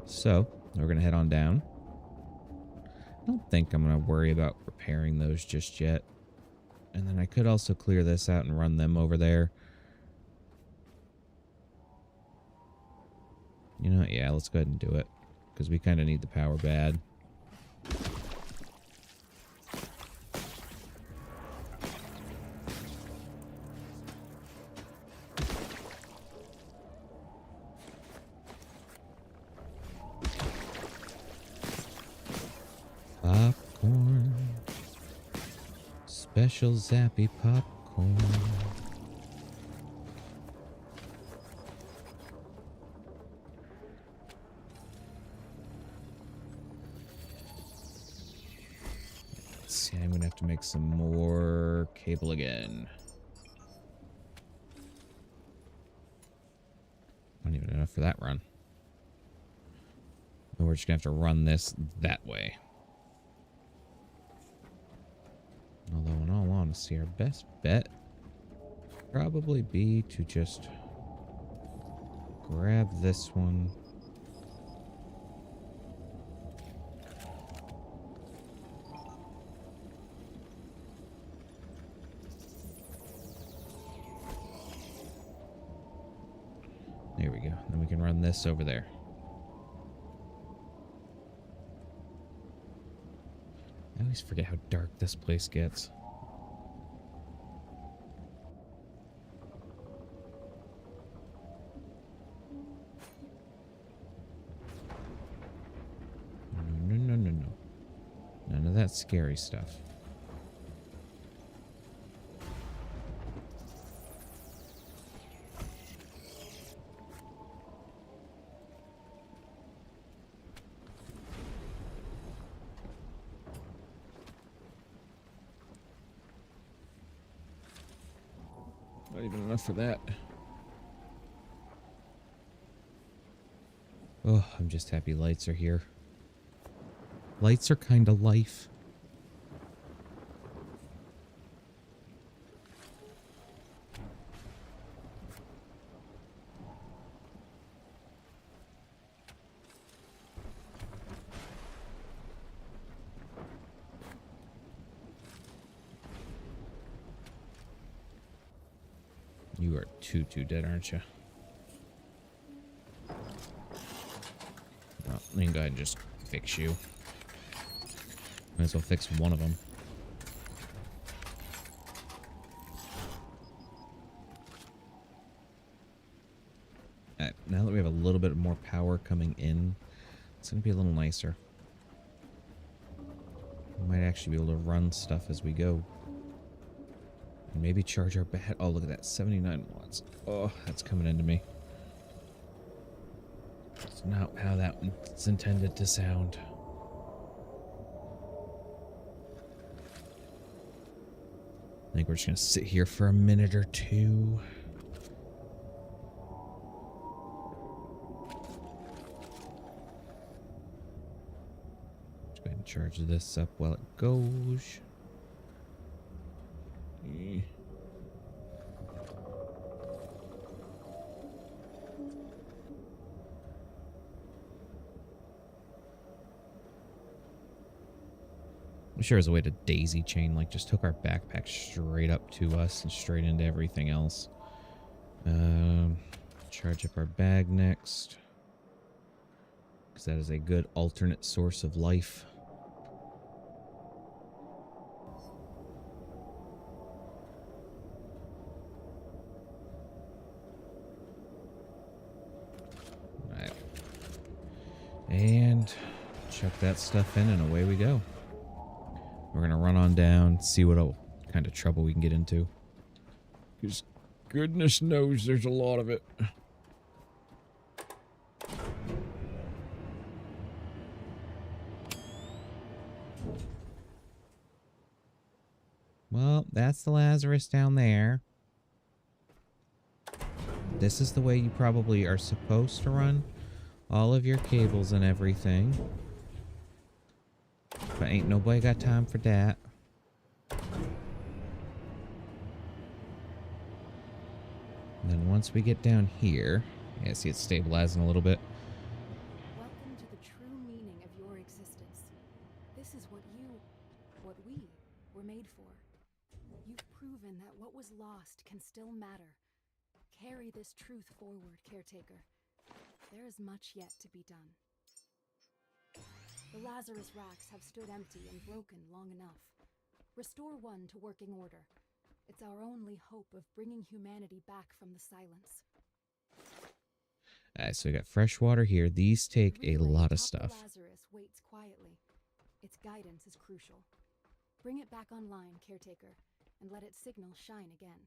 So, we're going to head on down. I don't think I'm going to worry about repairing those just yet. And then I could also clear this out and run them over there. You know, yeah, let's go ahead and do it. Because we kind of need the power bad. Popcorn. Special zappy popcorn. Let's see, I'm gonna have to make some more cable again. I don't even know enough for that run. And we're just gonna have to run this that way. Although, in all honesty, our best bet would probably be to just grab this one. There we go. Then we can run this over there. I always forget how dark this place gets. No. None of that scary stuff. Not even enough for that. Oh, I'm just happy lights are here. Lights are kind of life. You are too dead, aren't you? Well, let me go ahead and just fix you. Might as well fix one of them. Alright, now that we have a little bit more power coming in, it's going to be a little nicer. We might actually be able to run stuff as we go. And maybe charge our bat. Oh, look at that. 79 watts. Oh, that's coming into me. That's not how that's intended to sound. I think we're just going to sit here for a minute or two. Just go ahead and charge this up while it goes. I'm sure there's a way to daisy chain, like just hook our backpack straight up to us and straight into everything else. Charge up our bag next, because that is a good alternate source of life. Alright. And chuck that stuff in and away we go. We're going to run on down, see what kind of trouble we can get into. Because goodness knows there's a lot of it. Well, that's the Lazarus down there. This is the way you probably are supposed to run all of your cables and everything. But ain't nobody got time for that. And then once we get down here, yeah, see it's stabilizing a little bit. Welcome to the true meaning of your existence. This is what we were made for. You've proven that what was lost can still matter. Carry this truth forward, Caretaker. there is much yet to be done. The Lazarus racks have stood empty and broken long enough. Restore one to working order. It's our only hope of bringing humanity back from the silence. Alright, so we got fresh water here. These take a lot of stuff. Lazarus waits quietly. Its guidance is crucial. Bring it back online, Caretaker, and let its signal shine again.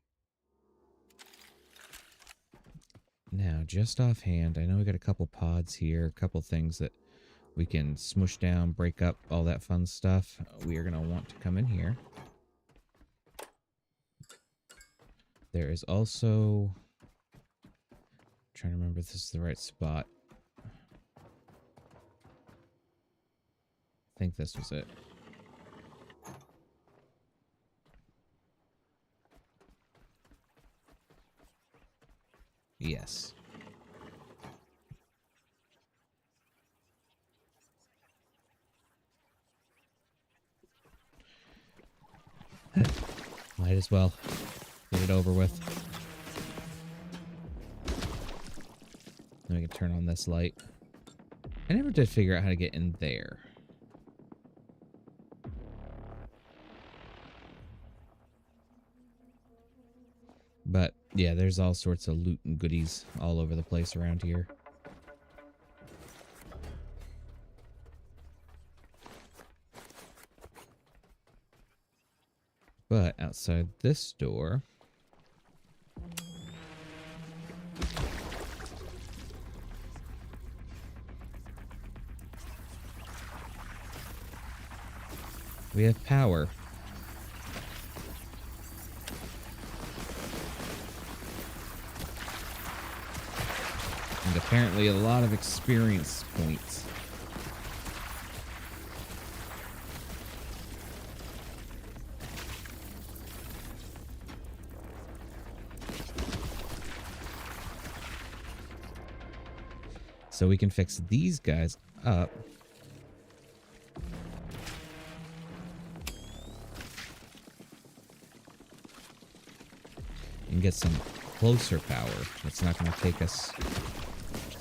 Now, just offhand, I know we got a couple pods here, a couple things that we can smush down, break up, all that fun stuff. We are going to want to come in here. There is also... I'm trying to remember if this is the right spot. I think this was it. Yes. Might as well get it over with. Then we can turn on this light. I never did figure out how to get in there. But, yeah, there's all sorts of loot and goodies all over the place around here. But outside this door... we have power. And apparently a lot of experience points. So we can fix these guys up. And get some closer power. It's not going to take us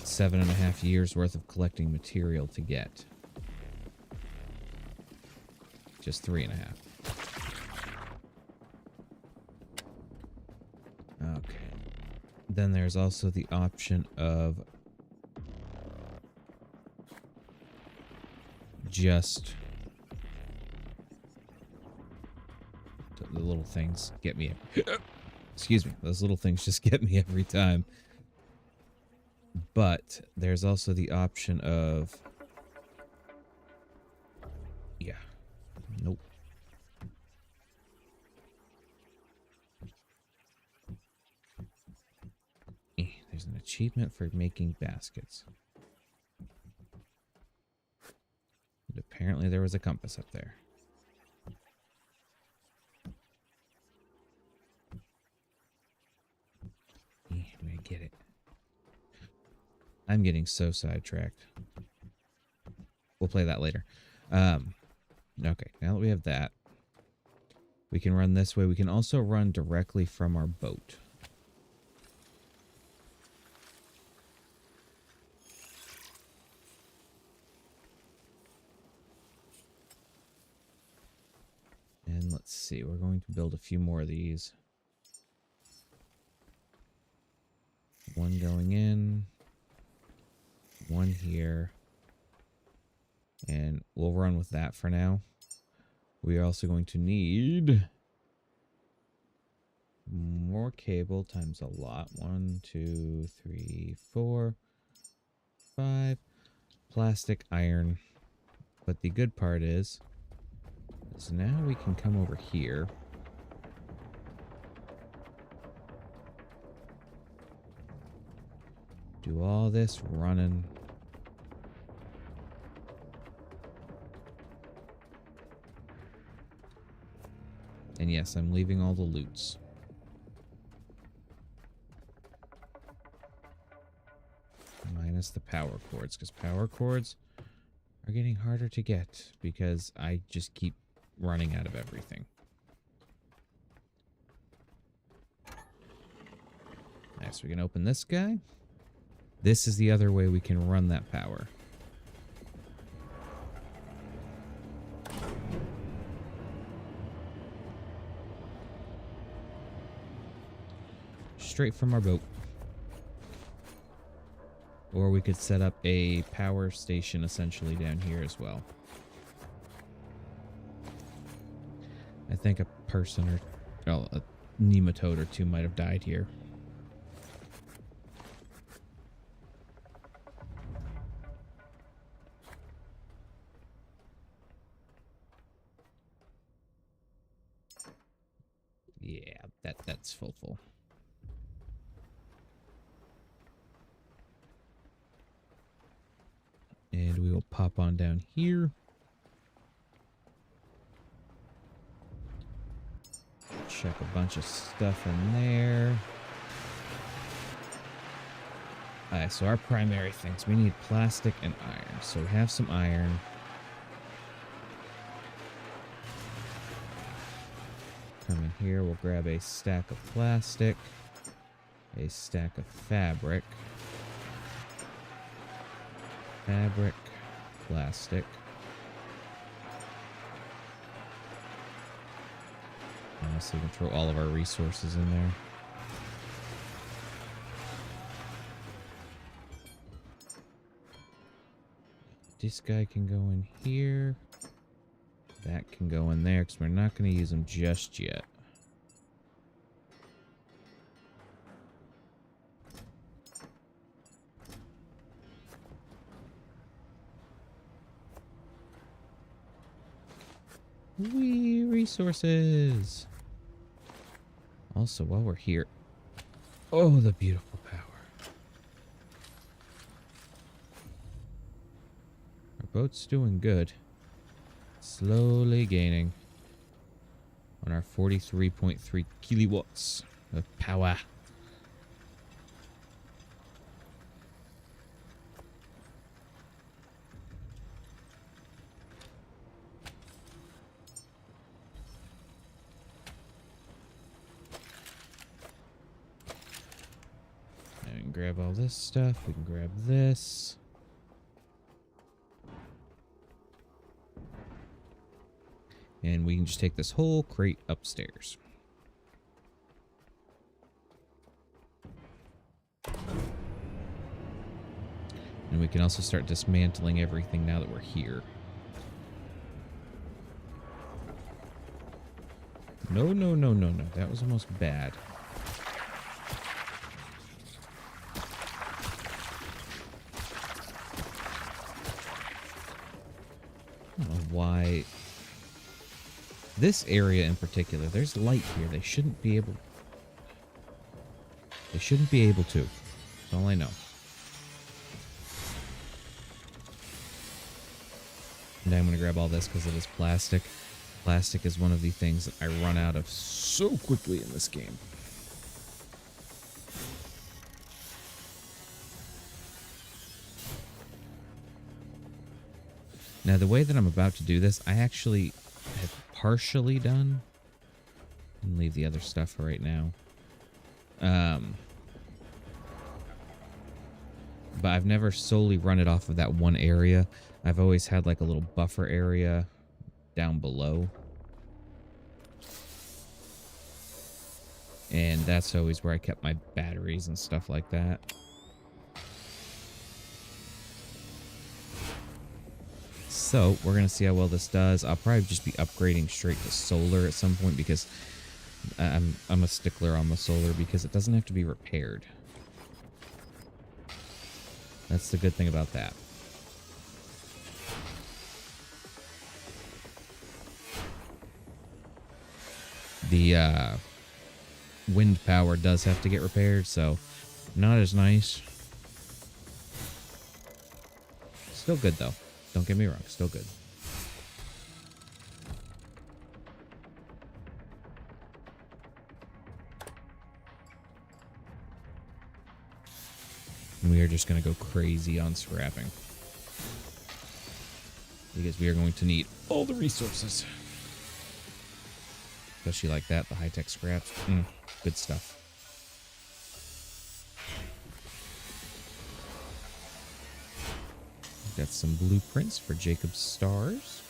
7.5 years worth of collecting material to get. Just 3.5. Okay. Then there's also the option of just the little things get me. Excuse me. Those little things just get me every time. But there's also the option of... yeah. Nope. There's an achievement for making baskets. And apparently there was a compass up there. I'm gonna get it. I'm getting so sidetracked. We'll play that later. Okay, now that we have that, we can run this way. We can also run directly from our boat. And let's see, we're going to build a few more of these. One going in. One here. And we'll run with that for now. We are also going to need more cable times a lot. 1, 2, 3, 4, 5. Plastic, iron. But the good part is now we can come over here. Do all this running. And yes, I'm leaving all the loots. Minus the power cords, because power cords are getting harder to get because I just keep running out of everything. Nice, we can open this guy. This is the other way we can run that power. Straight from our boat. Or we could set up a power station essentially down here as well. I think a person or, well, a nematode or two might have died here. Yeah, that's full. And we will pop on down here. Check a bunch of stuff in there. Alright, so our primary things, we need plastic and iron. So we have some iron. Come in here, we'll grab a stack of plastic, a stack of fabric, plastic. So we can throw all of our resources in there. This guy can go in here. That can go in there because we're not going to use them just yet. Whee! Resources! Also, while we're here... Oh, the beautiful power. Our boat's doing good. Slowly gaining on our 43.3 kilowatts of power. And we can grab all this stuff. We can grab this. And we can just take this whole crate upstairs. And we can also start dismantling everything now that we're here. No. That was almost bad. I don't know why... This area in particular, there's light here. They shouldn't be able... They shouldn't be able to. That's all I know. And I'm going to grab all this because it is plastic. Plastic is one of the things that I run out of so quickly in this game. Now, the way that I'm about to do this, I actually have partially done. And leave the other stuff for right now. But I've never solely run it off of that one area. I've always had like a little buffer area down below. And that's always where I kept my batteries and stuff like that. So, we're going to see how well this does. I'll probably just be upgrading straight to solar at some point because I'm a stickler on the solar because it doesn't have to be repaired. That's the good thing about that. The wind power does have to get repaired, so not as nice. Still good, though. Don't get me wrong, still good. And we are just going to go crazy on scrapping. Because we are going to need all the resources. Especially like that, the high-tech scraps. Good stuff. Got some blueprints for Jacob's stars.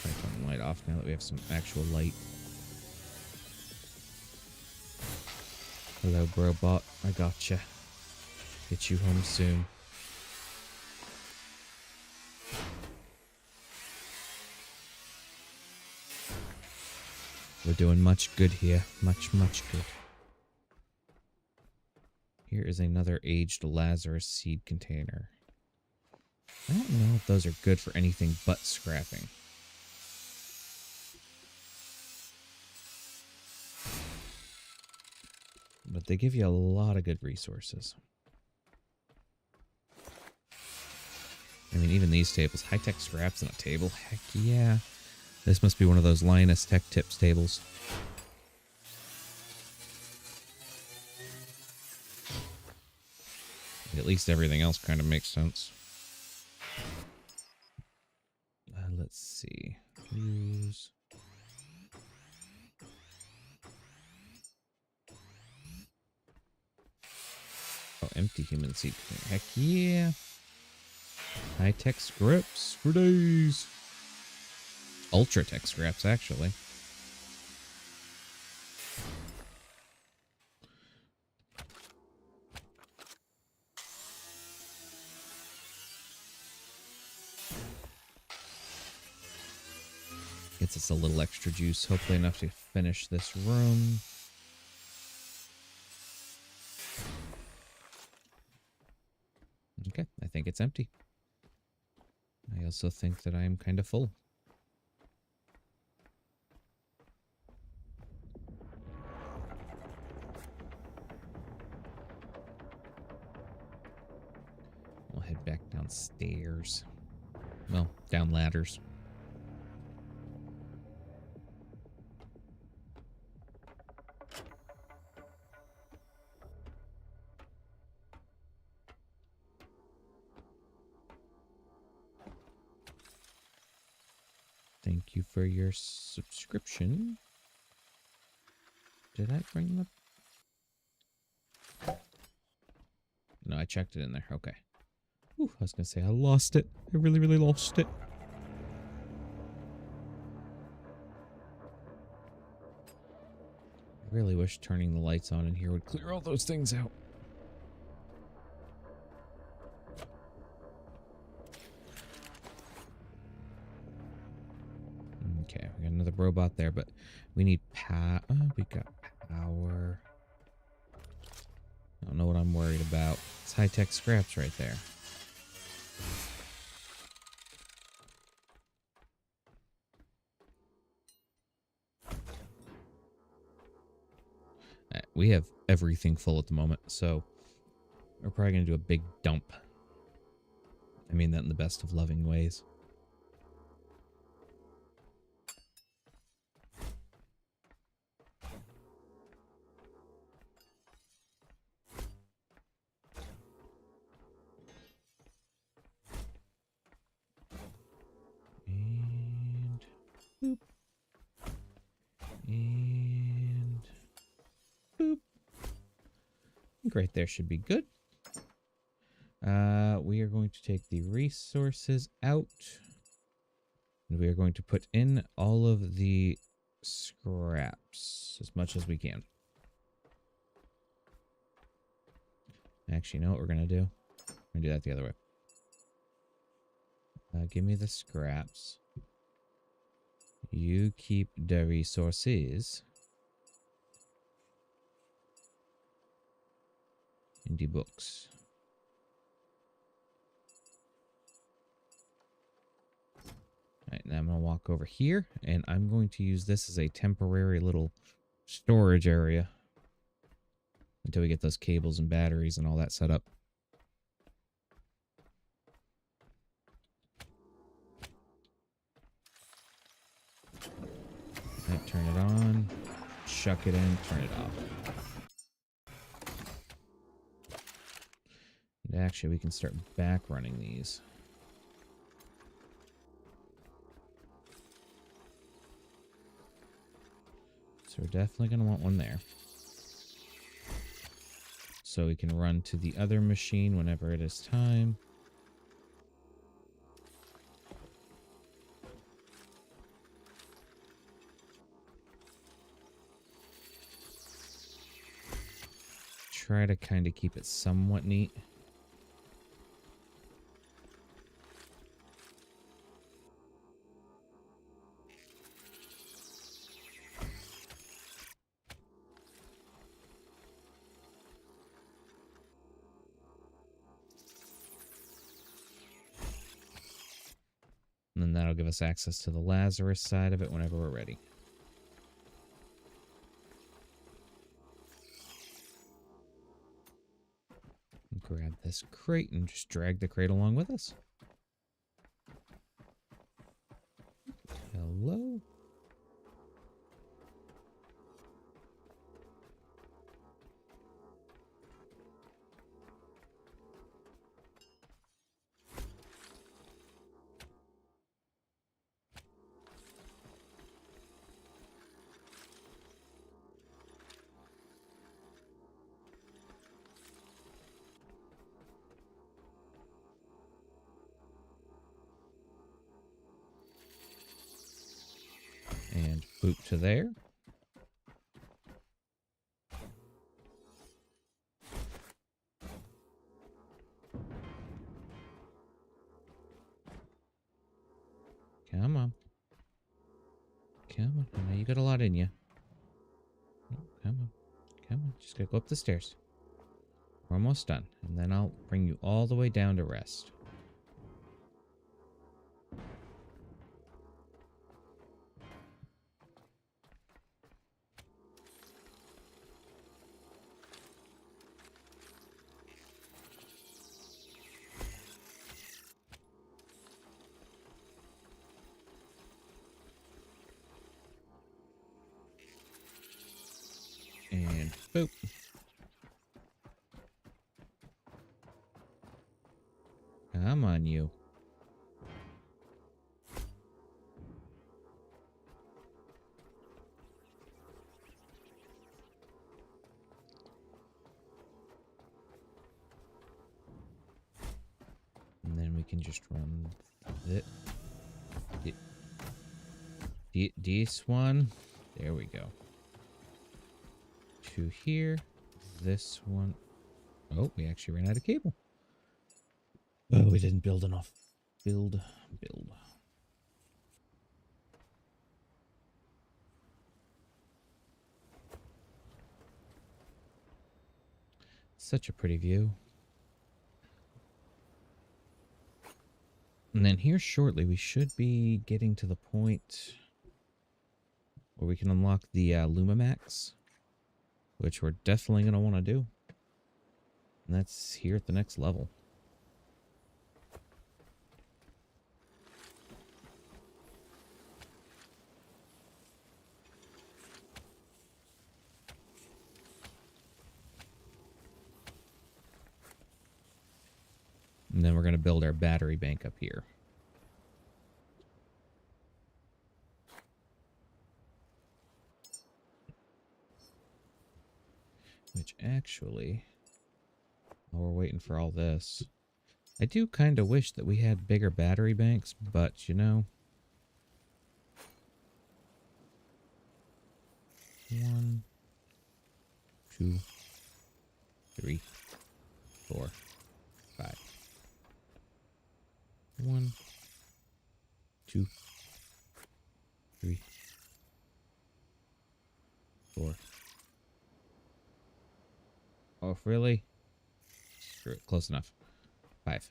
Try to turn the light off now that we have some actual light. Hello, Brobot. I gotcha. Get you home soon. We're doing much good here. Much, much good. Here is another aged Lazarus seed container. I don't know if those are good for anything but scrapping. But they give you a lot of good resources. I mean, even these tables. High-tech scraps in a table? Heck yeah. This must be one of those Linus Tech Tips tables. At least everything else kind of makes sense. Let's see. Use. Oh, empty human seed. Heck yeah. High-tech scraps for days. Ultra-tech scraps, actually. Gets us a little extra juice, hopefully enough to finish this room. Okay, I think it's empty. I also think that I am kind of full. We'll head back downstairs. Well, down ladders. Thank you for your subscription. Did I bring the... No, I checked it in there. Okay. Ooh, I was going to say I lost it. I really, really lost it. I really wish turning the lights on in here would clear all those things out. Okay, we got another robot there, but we need power. Oh, we got power. I don't know what I'm worried about. It's high-tech scraps right there. We have everything full at the moment, so we're probably going to do a big dump. I mean that in the best of loving ways. And boop. And boop. I think right there should be good. We are going to take the resources out. And we are going to put in all of the scraps as much as we can. Actually, you know what we're going to do? We're going to do that the other way. Give me the scraps. You keep the resources. In the books. Alright, now I'm going to walk over here, and I'm going to use this as a temporary little storage area. Until we get those cables and batteries and all that set up. Right, turn it on. Chuck it in, turn it off. And actually, we can start back running these. So we're definitely going to want one there. so we can run to the other machine whenever it is time. Try to kind of keep it somewhat neat. And then that'll give us access to the Lazarus side of it whenever we're ready. Grab this crate and just drag the crate along with us. Hello? And boop to there. Come on. Come on. I know you got a lot in you. Come on. Come on. Just gotta go up the stairs. We're almost done. And then I'll bring you all the way down to rest. And boop. Come on, you. And then we can just run this one. There we go. To here. This one. Oh, we actually ran out of cable. Oh, we didn't build enough. Build. Such a pretty view. And then here shortly, we should be getting to the point where we can unlock the Lumamax, which we're definitely going to want to do. And that's here at the next level. And then we're going to build our battery bank up here. Which actually, while we're waiting for all this, I do kind of wish that we had bigger battery banks, but you know. 1, 2, 3, 4, 5. 1, 2, 3, 4. Oh, really? Screw it. Close enough. 5.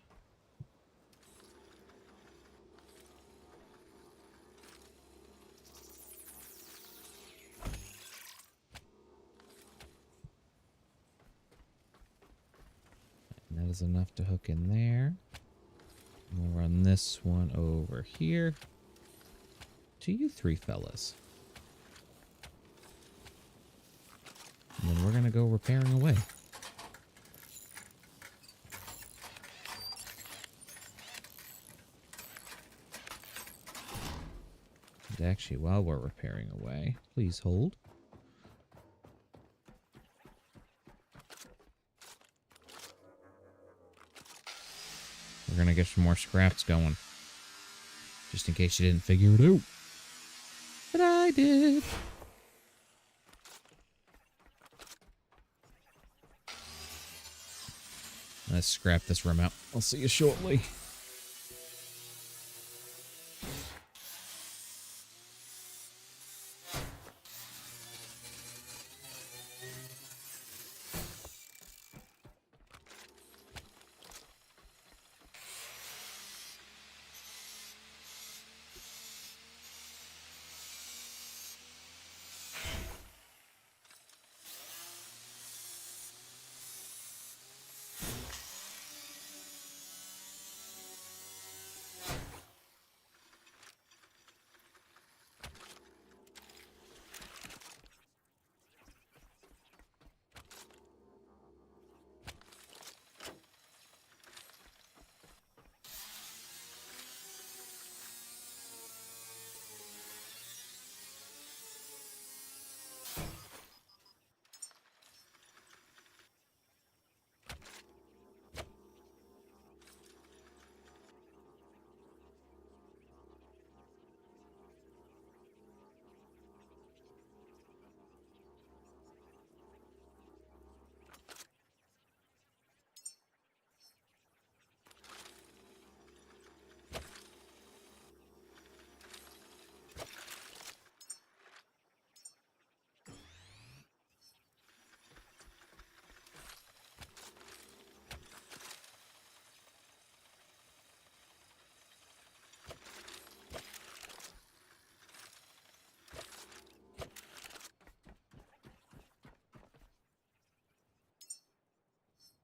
And that is enough to hook in there. We'll run this one over here to you three fellas. And then we're going to go repairing away. And actually, while we're repairing away, please hold. We're gonna get some more scraps going. Just in case you didn't figure it out. But I did. Let's scrap this room out. I'll see you shortly.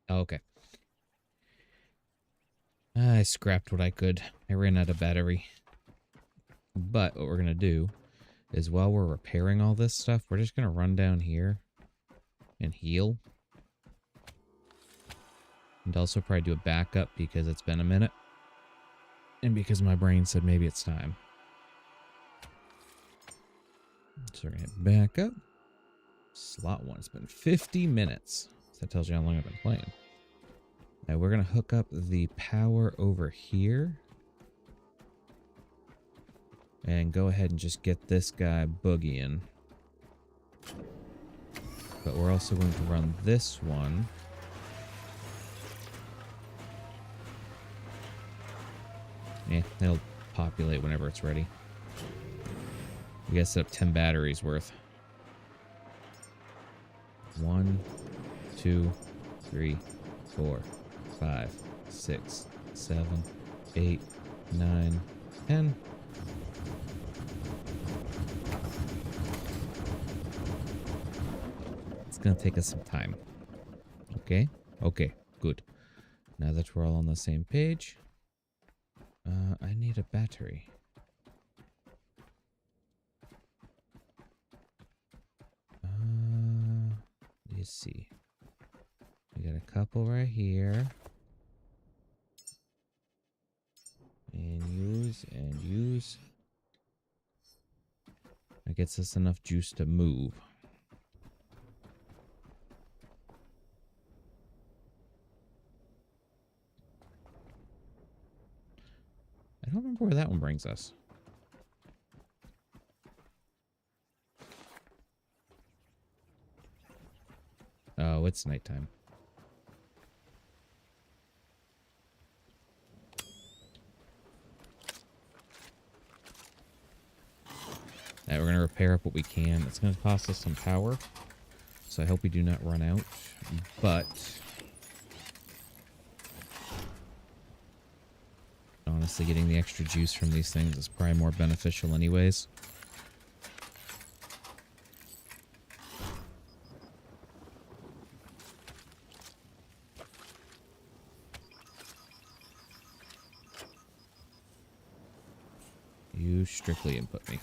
Okay. I scrapped what I could. I ran out of battery. But what we're going to do is while we're repairing all this stuff, we're just going to run down here and heal. And also probably do a backup because it's been a minute. And because my brain said maybe it's time. So we're going to back up. Slot 1. It's been 50 minutes. So that tells you how long I've been playing. Now we're going to hook up the power over here. And go ahead and just get this guy boogieing. But we're also going to run this one. Yeah, it'll populate whenever it's ready. We gotta set up 10 batteries worth. 1, 2, 3, 4, 5, 6, 7, 8, 9, 10. It's gonna take us some time. Okay? Okay, good. Now that we're all on the same page, I need a battery. Let's see. We got a couple right here. And use. That gets us enough juice to move. I don't remember where that one brings us. Oh, it's nighttime. Alright, we're going to repair up what we can. It's going to cost us some power. So I hope we do not run out. But honestly, getting the extra juice from these things is probably more beneficial anyways. You strictly input me.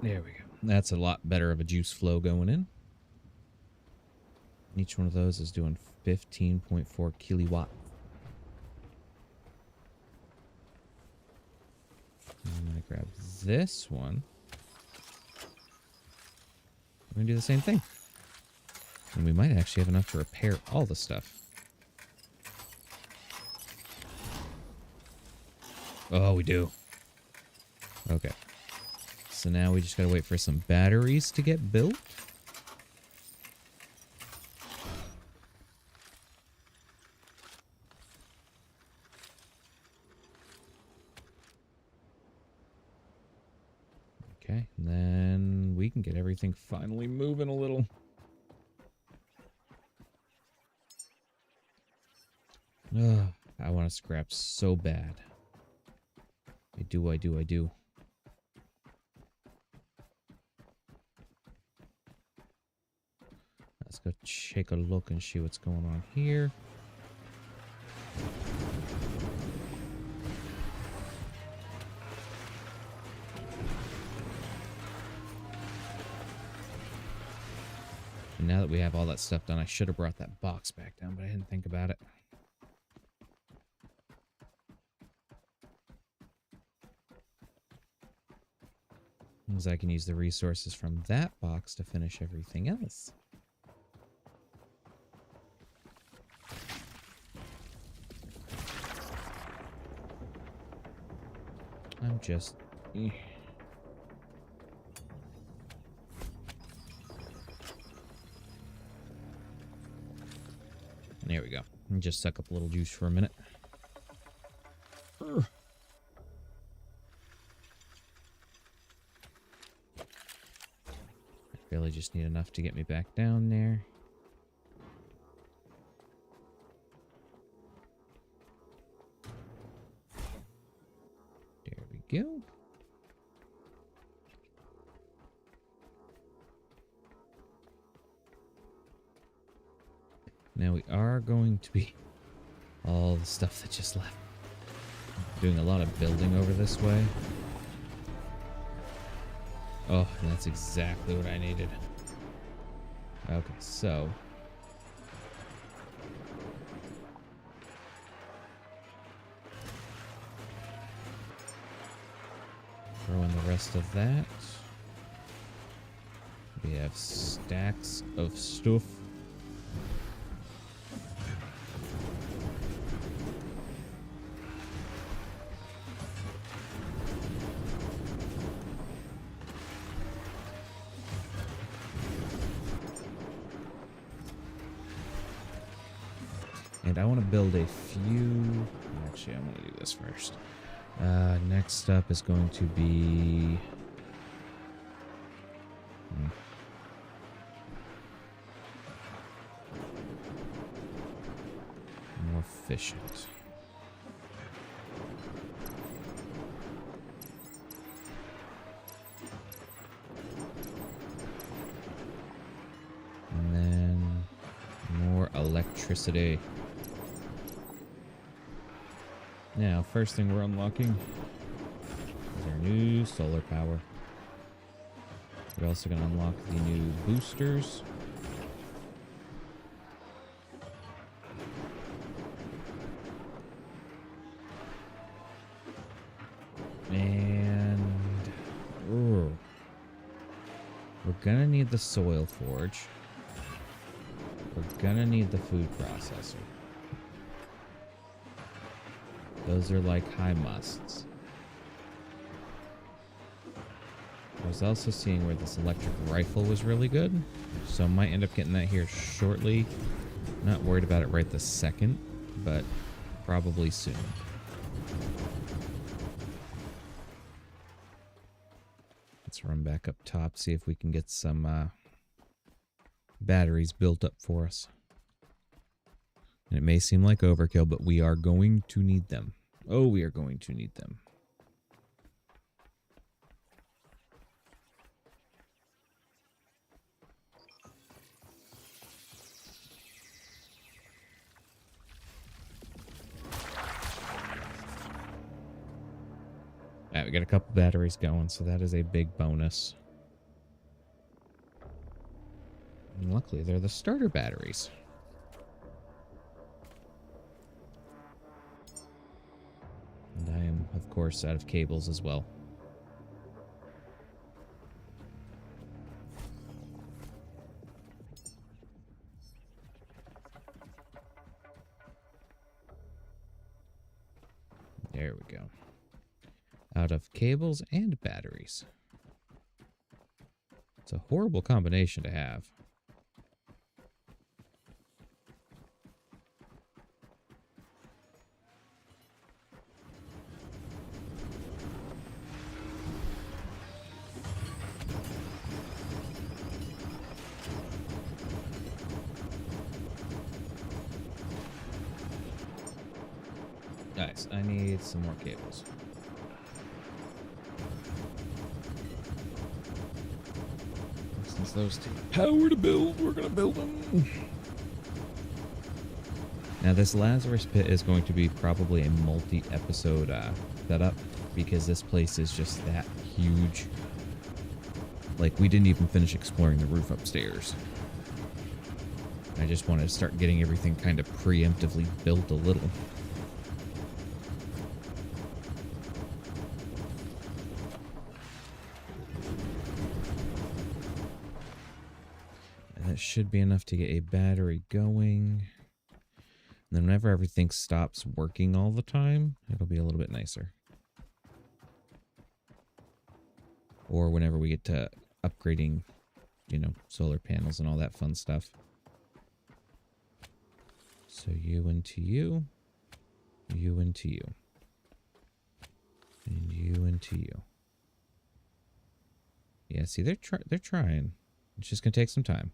There we go. That's a lot better of a juice flow going in. Each one of those is doing 15.4 kilowatt. I'm going to this one, we're going to do the same thing. And we might actually have enough to repair all the stuff. Oh, we do. Okay. So now we just gotta wait for some batteries to get built. Okay, and then we can get everything finally moving a little. Ugh, I want to scrap so bad. I do. Let's go take a look and see what's going on here. And now that we have all that stuff done, I should have brought that box back down, but I didn't think about it. Because I can use the resources from that box to finish everything else. I'm just... There we go. And just suck up a little juice for a minute. I really just need enough to get me back down there. There we go. Now we are going to be all the stuff that just left. Doing a lot of building over this way. Oh, that's exactly what I needed. Okay, so throw in the rest of that. We have stacks of stuff. And I want to build a few... Actually, I'm going to do this first. Next up is going to be... More efficient. And then more electricity. Now, first thing we're unlocking is our new solar power. We're also going to unlock the new boosters. And we're going to need the soil forge. We're going to need the food processor. Those are like high musts. I was also seeing where this electric rifle was really good, so I might end up getting that here shortly. Not worried about it right this second, but probably soon. Let's run back up top, see if we can get some batteries built up for us. And it may seem like overkill, but we are going to need them. Oh, we are going to need them. Alright, we got a couple batteries going, so that is a big bonus. And luckily, they're the starter batteries. And I am, of course, out of cables as well. There we go. Out of cables and batteries. It's a horrible combination to have. Nice. I need some more cables. Since those take power to build, we're going to build them. Now, this Lazarus Pit is going to be probably a multi-episode setup because this place is just that huge. Like, we didn't even finish exploring the roof upstairs. I just wanted to start getting everything kind of preemptively built a little. That should be enough to get a battery going. And then whenever everything stops working all the time, it'll be a little bit nicer. Or whenever we get to upgrading, you know, solar panels and all that fun stuff. So you into you. You into you. And you into you. Yeah, see, they're trying. It's just going to take some time.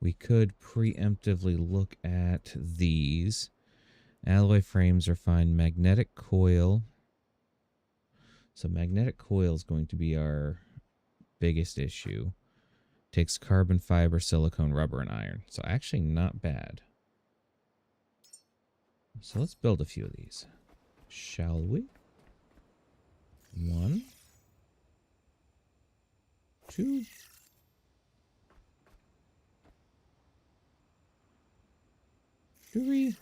We could preemptively look at these. Alloy frames are fine. Magnetic coil. So magnetic coil is going to be our biggest issue. Takes carbon fiber, silicone, rubber, and iron. So actually not bad. So let's build a few of these. Shall we? 1, 2. 3.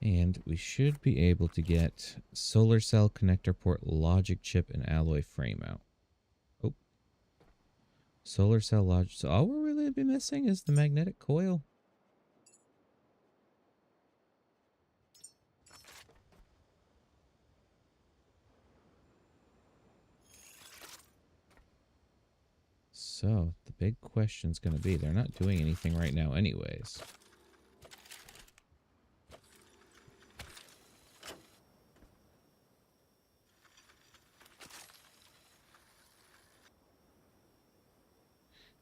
And we should be able to get solar cell, connector port, logic chip, and alloy frame out. Oh. Solar cell, logic. So all we're really be missing is the magnetic coil. So the big question's going to be, they're not doing anything right now anyways.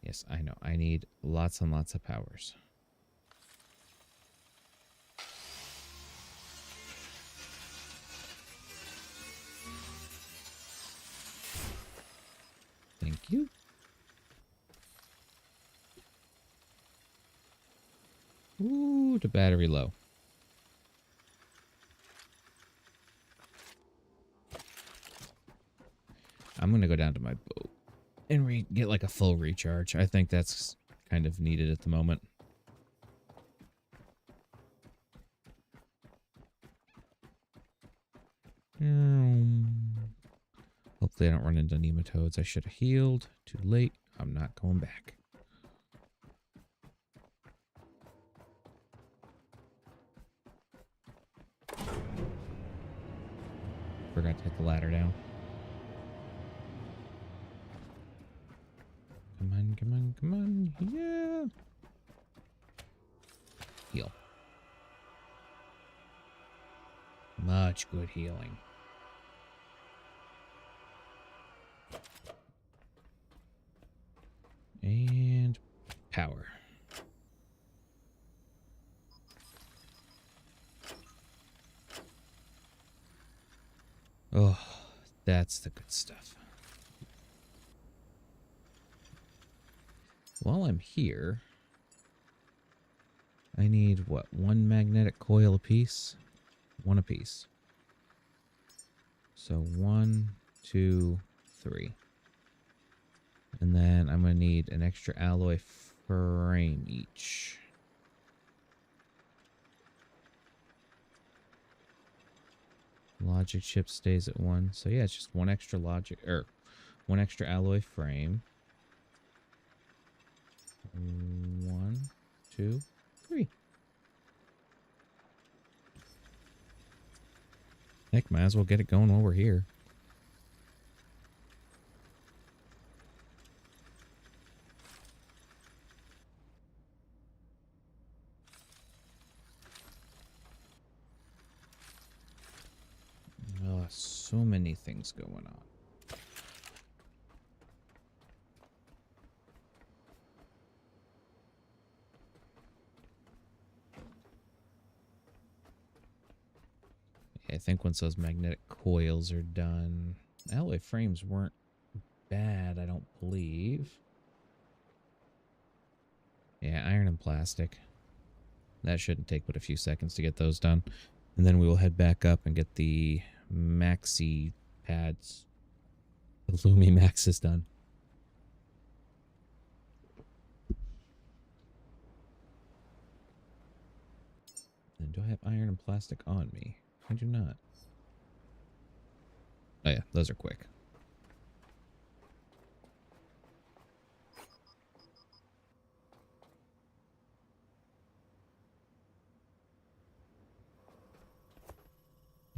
Yes, I know. I need lots and lots of powers. Thank you. Ooh, the battery low. I'm going to go down to my boat and get like a full recharge. I think that's kind of needed at the moment. Hopefully I don't run into nematodes. I should have healed. Too late. I'm not going back. Forgot to hit the ladder down. Come on, come on, come on. Yeah. Heal. Much good healing. And power. Oh, that's the good stuff. While I'm here, I need, what, 1 magnetic coil apiece? 1 apiece. So 1, 2, 3. And then I'm going to need an extra alloy frame each. Logic chip stays at 1. So yeah, it's just 1 extra logic, or 1 extra alloy frame. 1, 2, 3. Heck, might as well get it going while we're here. Oh, so many things going on. I think once those magnetic coils are done, alloy frames weren't bad, I don't believe. Yeah, iron and plastic. That shouldn't take but a few seconds to get those done. And then we will head back up and get the maxi pads. The Lumi Max is done. And do I have iron and plastic on me? I do not. Oh yeah, those are quick.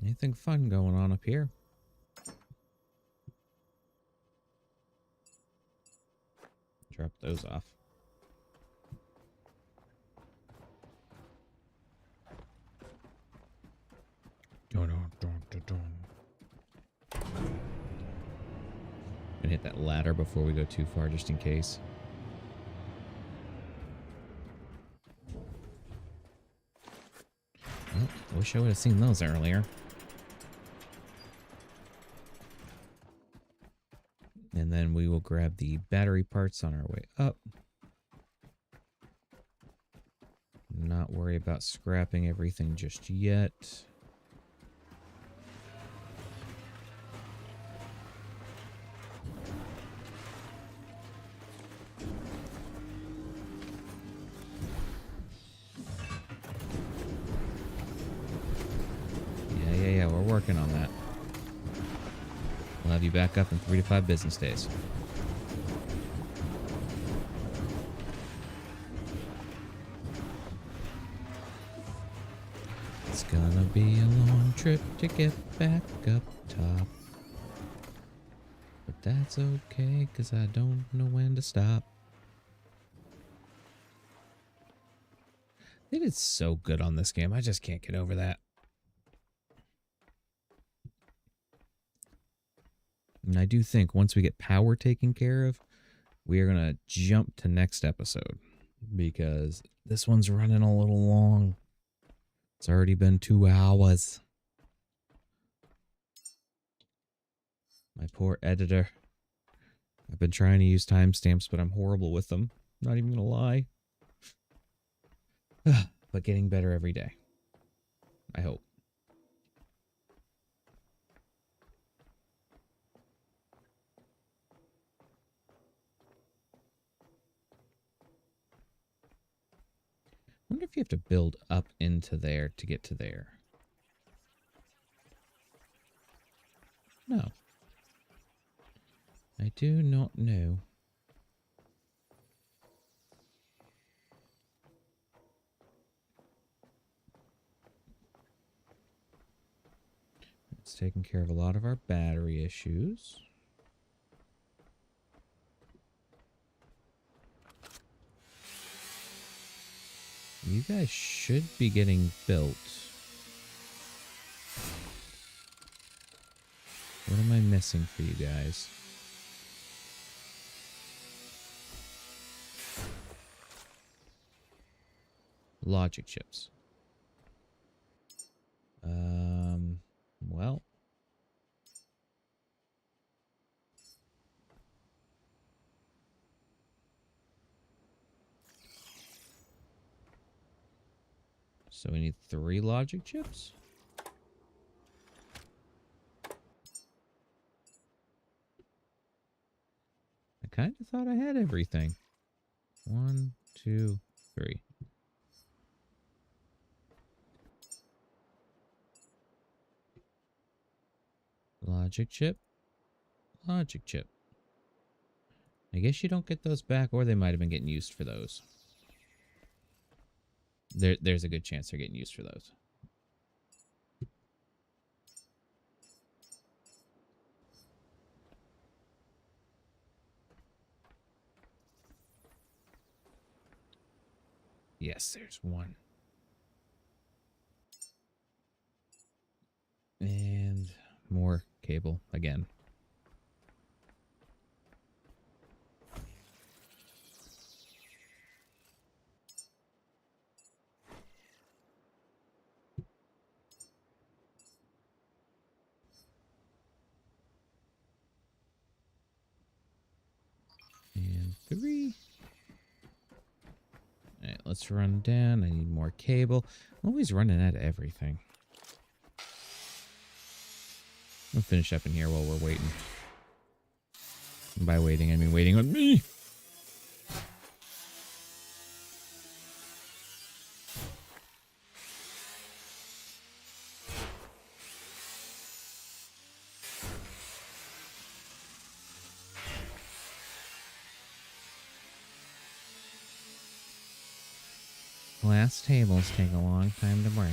Anything fun going on up here? Drop those off. Dun, dun, dun, dun, dun. Gonna hit that ladder before we go too far, just in case. Oh, wish I would have seen those earlier. And then we will grab the battery parts on our way up. Not worry about scrapping everything just yet. Yeah, we're working on that. We'll have you back up in 3 to 5 business days. It's gonna be a long trip to get back up top. But that's okay, cause I don't know when to stop. They did so good on this game, I just can't get over that. And I do think once we get power taken care of, we are going to jump to next episode. Because this one's running a little long. It's already been 2 hours. My poor editor. I've been trying to use timestamps, but I'm horrible with them. Not even going to lie. But getting better every day. I hope. I wonder if you have to build up into there to get to there. No. I do not know. It's taking care of a lot of our battery issues. You guys should be getting built. What am I missing for you guys? Logic chips. Well. So we need 3 logic chips? I kind of thought I had everything. 1, 2, 3. Logic chip. Logic chip. I guess you don't get those back, or they might have been getting used for those. There's a good chance they're getting used for those. Yes, there's one. And more cable again. And 3. Alright, let's run down. I need more cable. I'm always running out of everything. I'm gonna finish up in here while we're waiting. And by waiting, I mean waiting on me! Glass tables take a long time to break.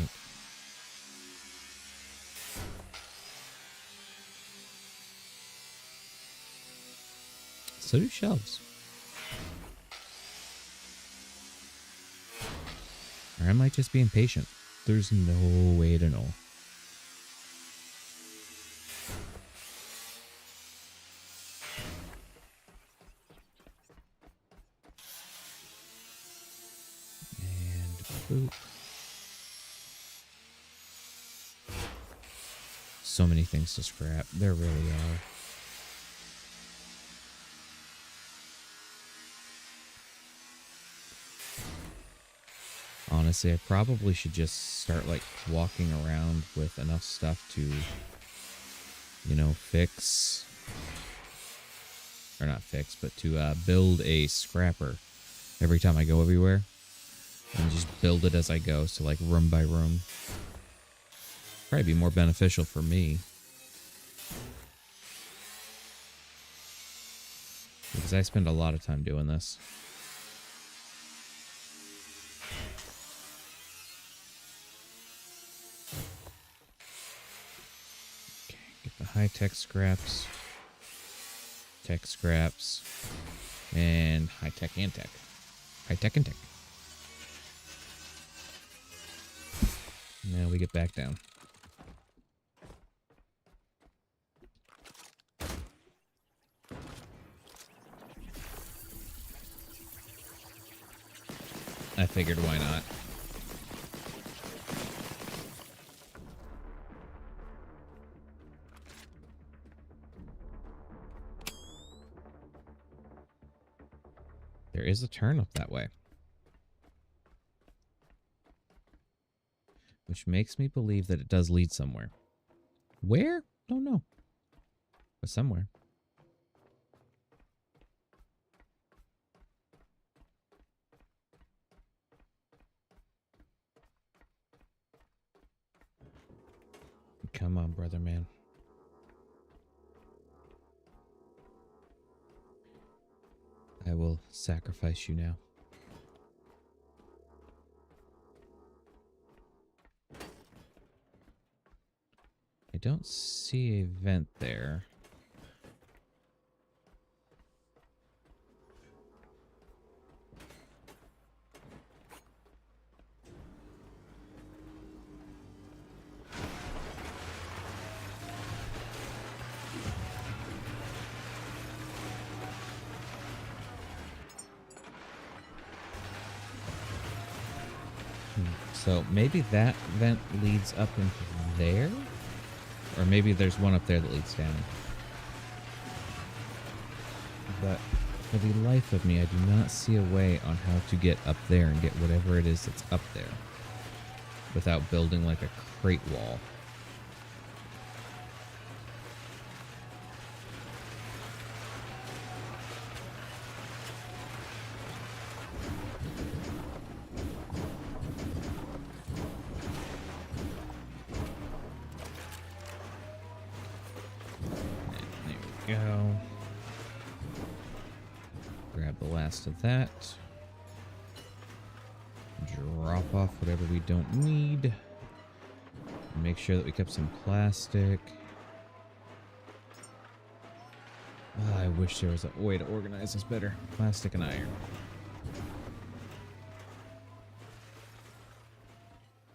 So do shelves. Or I might just be impatient. There's no way to know. And boop. So many things to scrap. There really are. Honestly, I probably should just start, like, walking around with enough stuff to, you know, fix... Or not fix, but to build a scrapper every time I go everywhere. And just build it as I go, so, like, room by room. Probably be more beneficial for me. Because I spend a lot of time doing this. Get the high-tech scraps, tech scraps, and high-tech and tech. High-tech and tech. Now we get back down. I figured why not. There is a turn up that way. Which makes me believe that it does lead somewhere. Where? Don't know. But somewhere. Come on, brother man. I will sacrifice you now. I don't see a vent there. So maybe that vent leads up into there? Or maybe there's one up there that leads down. But for the life of me, I do not see a way on how to get up there and get whatever it is that's up there without building like a crate wall. Go. last of that. Drop off whatever we don't need. Make sure that we kept some plastic. I wish there was a way to organize this better. Plastic and iron.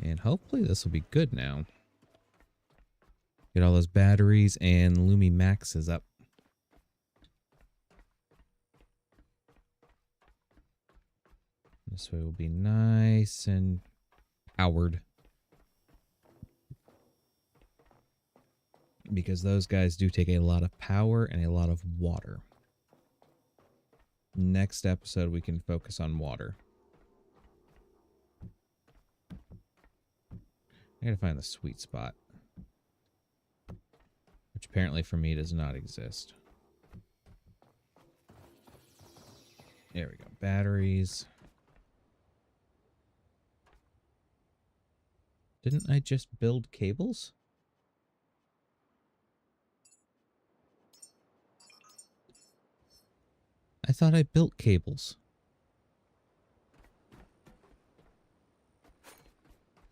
And hopefully this will be good now. Get all those batteries and Lumi Max is up. This way will be nice and powered. Because those guys do take a lot of power and a lot of water. Next episode we can focus on water. I gotta find the sweet spot. Which apparently for me does not exist. There we go. Batteries. Didn't I just build cables? I thought I built cables.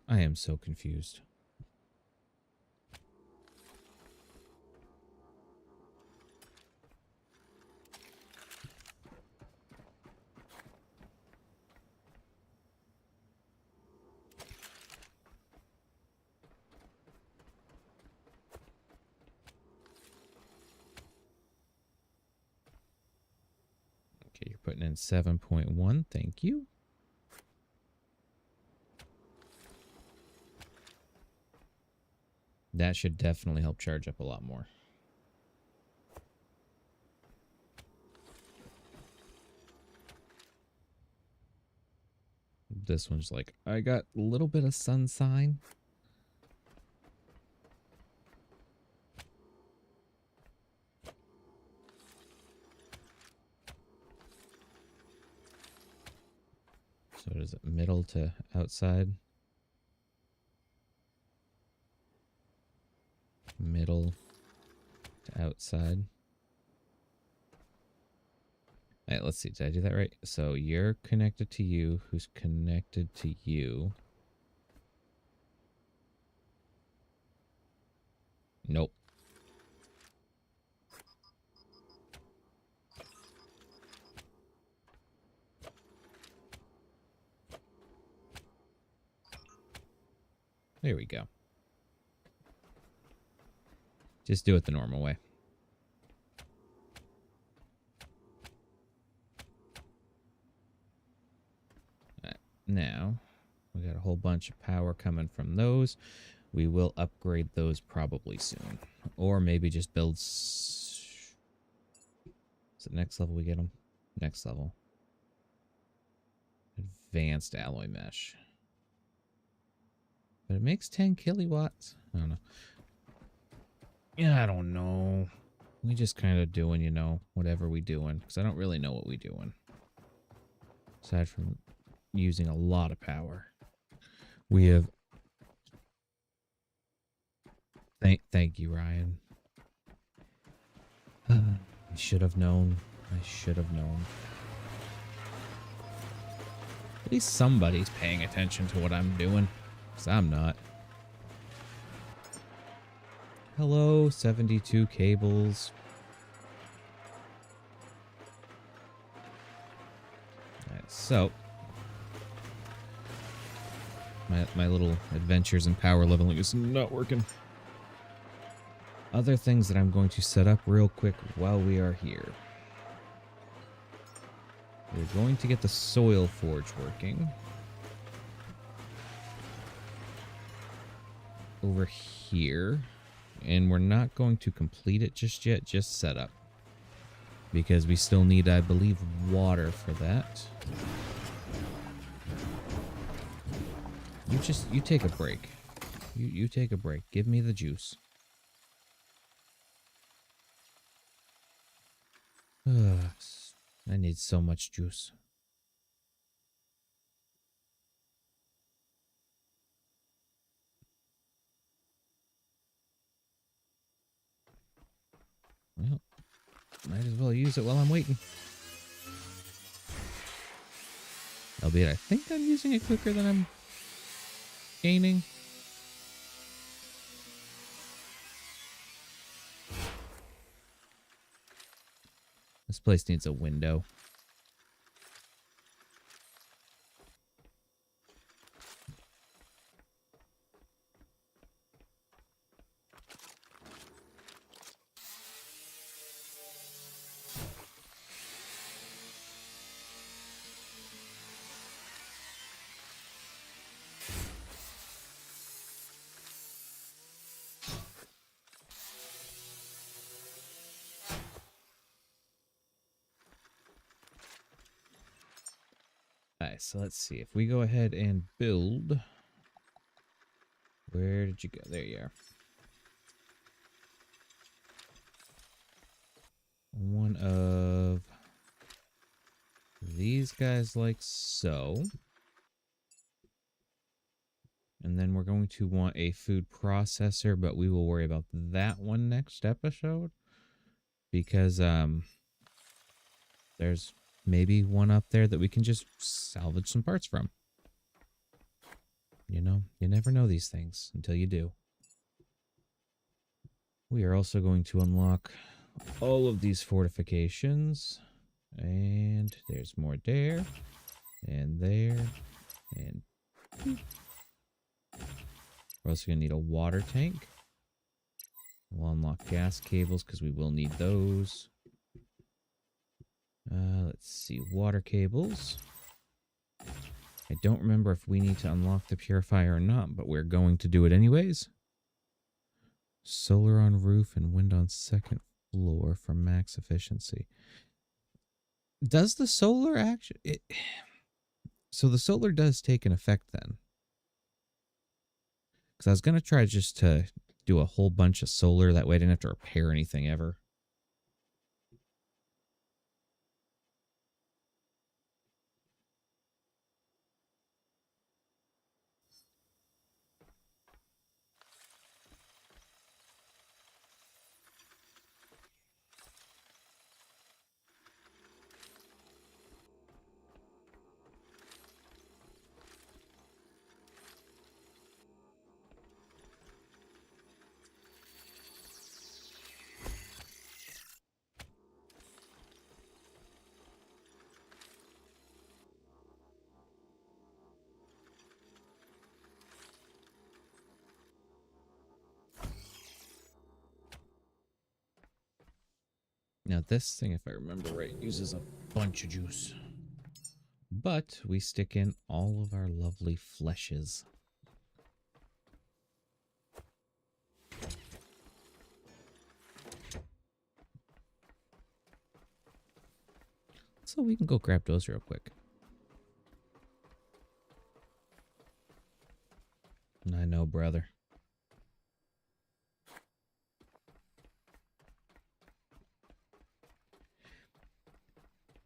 I am so confused. Okay, you're putting in 7.1. Thank you. That should definitely help charge up a lot more. This one's like, I got a little bit of sun sign. So is it middle to outside? Middle to outside. All right, let's see. Did I do that right? So you're connected to you, who's connected to you. Nope. There we go. Just do it the normal way. Alright, now, we got a whole bunch of power coming from those. We will upgrade those probably soon. Or maybe just build... Is it next level we get them? Next level. Advanced alloy mesh. But it makes 10 kilowatts. I don't know. Yeah, I don't know. We just kind of doing, you know, whatever we doing. Because I don't really know what we doing. Aside from using a lot of power. We have... Thank you, Ryan. I should have known. I should have known. At least somebody's paying attention to what I'm doing. Because I'm not. Hello, 72 cables. Alright, so my little adventures in power leveling is not working. Other things that I'm going to set up real quick while we are here. We're going to get the soil forge working. Over here. And we're not going to complete it just yet, just set up. Because we still need, I believe, water for that. You take a break. You take a break. Give me the juice. I need so much juice. Well, might as well use it while I'm waiting. Albeit I think I'm using it quicker than I'm gaining. This place needs a window. Alright, so let's see. If we go ahead and build... Where did you go? There you are. One of these guys like so. And then we're going to want a food processor, but we will worry about that one next episode. Because there's maybe one up there that we can just salvage some parts from. You know, you never know these things until you do. We are also going to unlock all of these fortifications. And there's more there. And there. And we're also going to need a water tank. We'll unlock gas cables because we will need those. Let's see. Water cables. I don't remember if we need to unlock the purifier or not, but we're going to do it anyways. Solar on roof and wind on second floor for max efficiency. Does the solar actually... So the solar does take an effect then. Because I was going to try just to do a whole bunch of solar. That way I didn't have to repair anything ever. Now this thing, if I remember right, uses a bunch of juice. But we stick in all of our lovely fleshes. So we can go grab those real quick. I know, brother.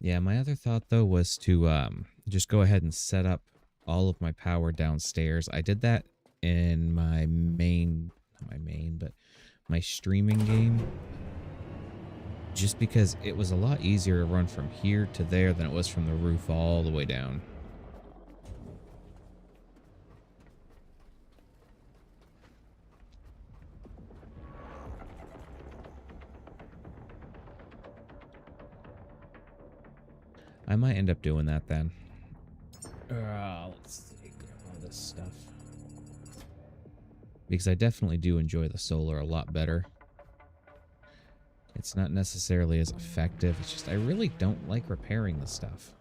Yeah, my other thought, though, was to just go ahead and set up all of my power downstairs. I did that in my my streaming game. Just because it was a lot easier to run from here to there than it was from the roof all the way down. I might end up doing that then. Let's see, grab all this stuff. Because I definitely do enjoy the solar a lot better. It's not necessarily as effective. It's just I really don't like repairing the stuff.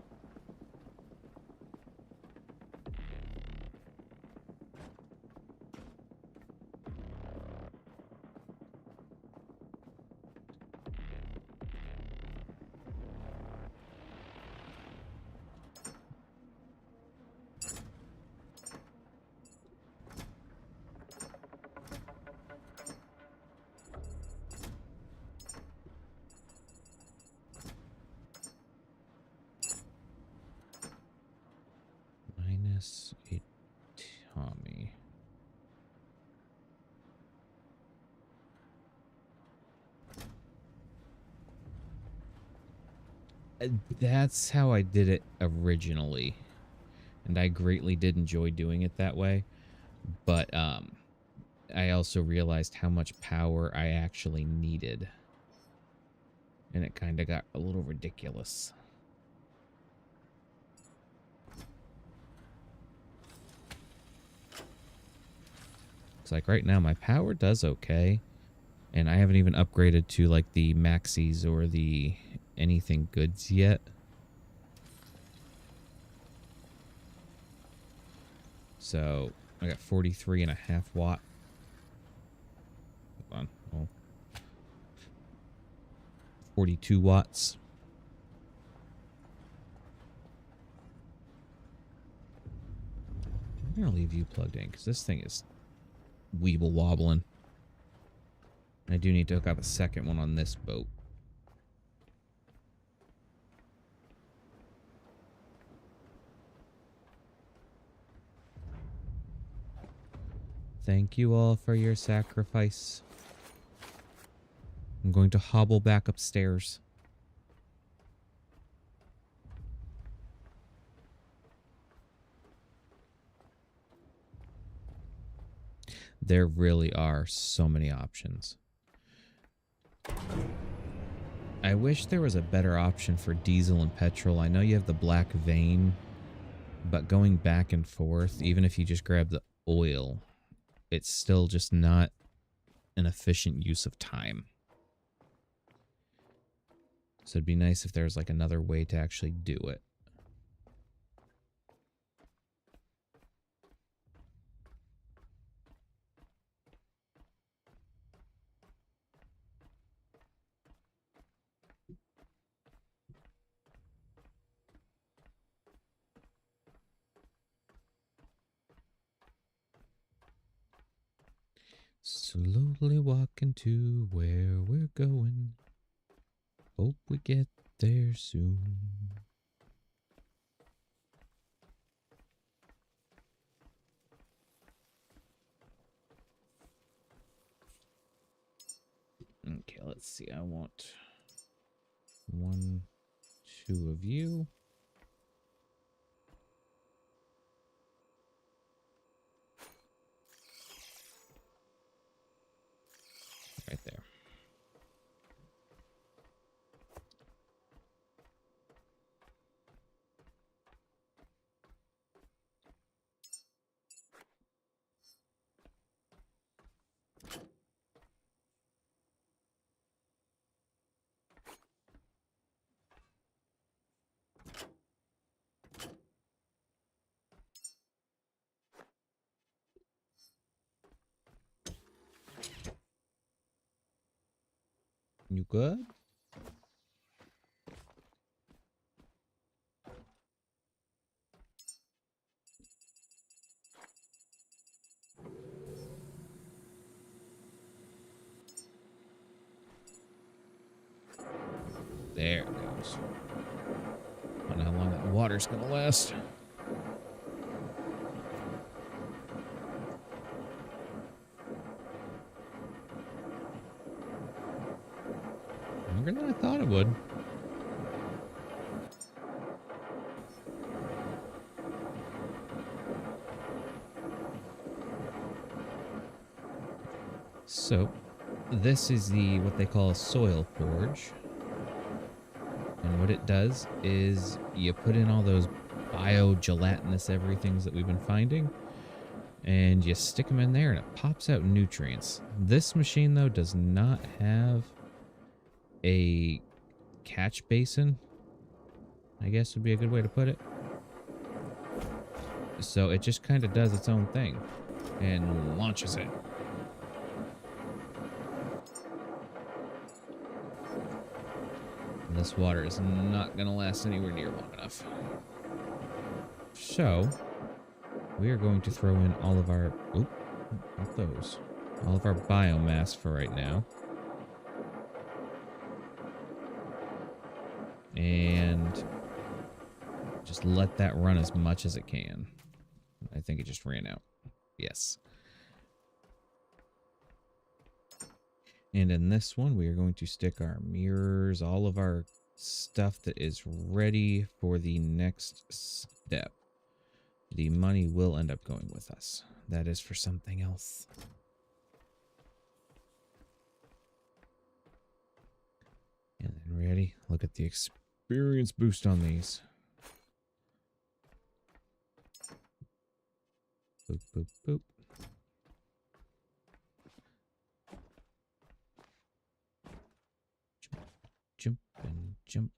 Minus a Tommy. That's how I did it originally. And I greatly did enjoy doing it that way. But I also realized how much power I actually needed. And it kind of got a little ridiculous. It's like right now my power does okay. And I haven't even upgraded to like the maxis or the anything goods yet. So I got 43.5 watt. Hold on. Oh. 42 watts. I'm going to leave you plugged in because this thing is weeble wobbling. I do need to hook up a second one on this boat. Thank you all for your sacrifice. I'm going to hobble back upstairs. There really are so many options. I wish there was a better option for diesel and petrol. I know you have the black vein, but going back and forth, even if you just grab the oil, it's still just not an efficient use of time. So it'd be nice if there's like another way to actually do it. Slowly walking to where we're going. Hope we get there soon. Okay, let's see. I want 1, 2 of you. Right there. You good? There it goes. I don't know how long that water's gonna last. Longer than I thought it would. So, this is the what they call a soil forge. And what it does is you put in all those bio-gelatinous everythings that we've been finding, and you stick them in there and it pops out nutrients. This machine, though, does not have a catch basin, I guess would be a good way to put it. So it just kind of does its own thing and launches it. And this water is not going to last anywhere near long enough. So we are going to throw in all of our, oop, not those, all of our biomass for right now. And just let that run as much as it can. I think it just ran out. Yes. And in this one, we are going to stick our mirrors, all of our stuff that is ready for the next step. the money will end up going with us. That is for something else. And then ready? Look at the experience boost on these. Boop, boop, boop. Jump and jump.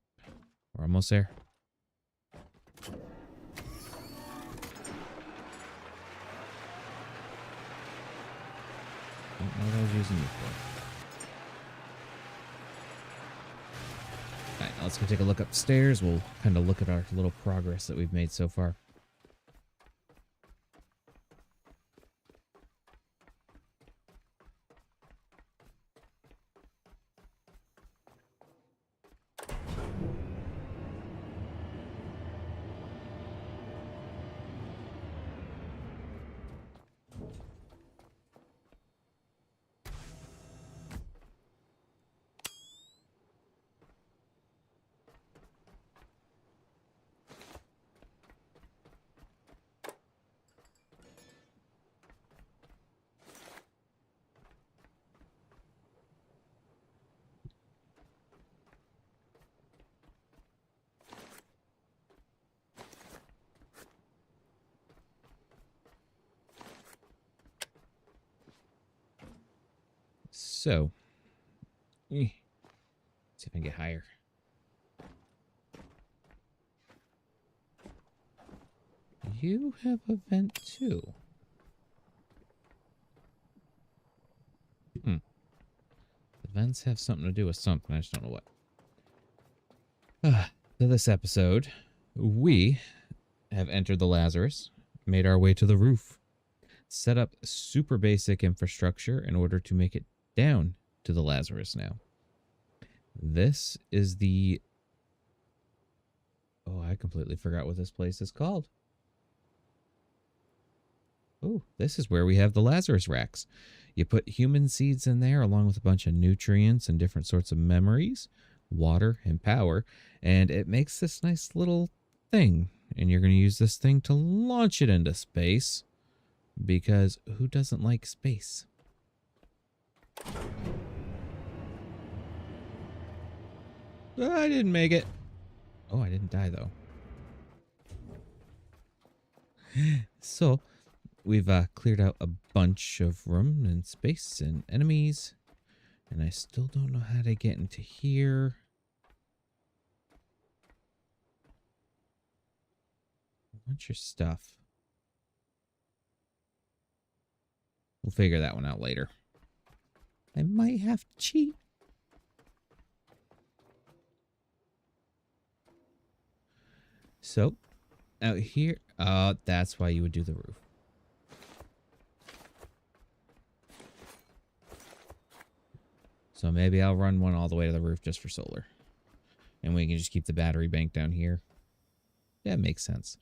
We're almost there. Don't know what I was using you for. Alright, now let's go take a look upstairs. We'll kind of look at our little progress that we've made so far. So, see if I can get higher. You have a vent too. The vents have something to do with something. I just don't know what. So this episode, we have entered the Lazarus, made our way to the roof, set up super basic infrastructure in order to make it down to the Lazarus now. This is the... Oh, I completely forgot what this place is called. Oh, this is where we have the Lazarus racks. You put human seeds in there along with a bunch of nutrients and different sorts of memories, water, and power, and it makes this nice little thing. And you're going to use this thing to launch it into space, because who doesn't like space? I didn't make it. Oh, I didn't die, though. So, we've cleared out a bunch of room and space and enemies. And I still don't know how to get into here. A bunch of stuff. We'll figure that one out later. I might have to cheat. So, out here, that's why you would do the roof. So maybe I'll run one all the way to the roof just for solar. And we can just keep the battery bank down here. Yeah, it makes sense.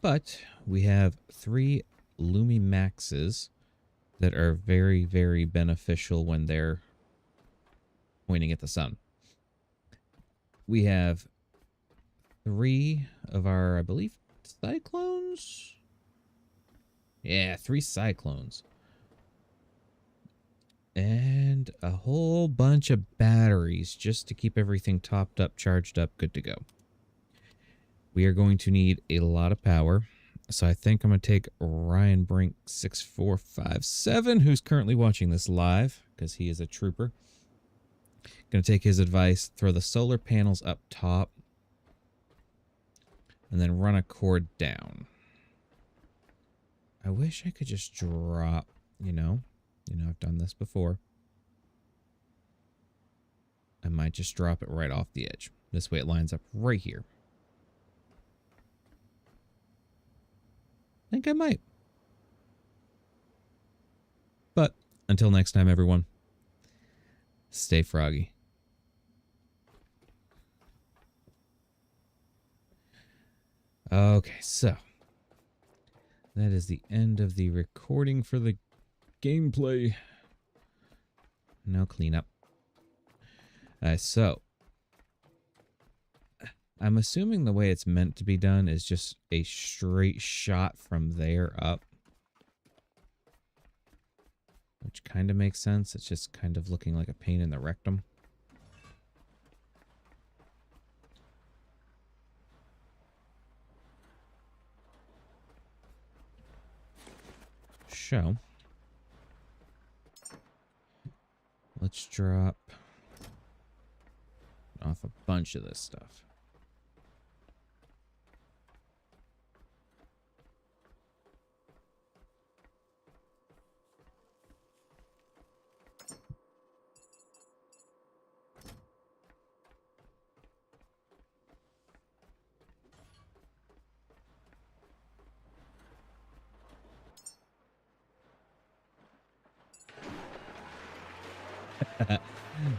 But we have 3 Lumi Maxes that are very, very beneficial when they're pointing at the sun. We have 3 of our, I believe, cyclones? Yeah, 3 cyclones. And a whole bunch of batteries just to keep everything topped up, charged up, good to go. We are going to need a lot of power. So I think I'm going to take Ryan Brink 6457, who's currently watching this live, because he is a trooper. Going to take his advice, throw the solar panels up top, and then run a cord down. I wish I could just drop, you know, I've done this before. I might just drop it right off the edge. This way it lines up right here. I think I might. But until next time, everyone, stay froggy. Okay, so that is the end of the recording for the gameplay. Now clean up. So I'm assuming the way it's meant to be done is just a straight shot from there up. Which kind of makes sense. It's just kind of looking like a pain in the rectum. So, let's drop off a bunch of this stuff.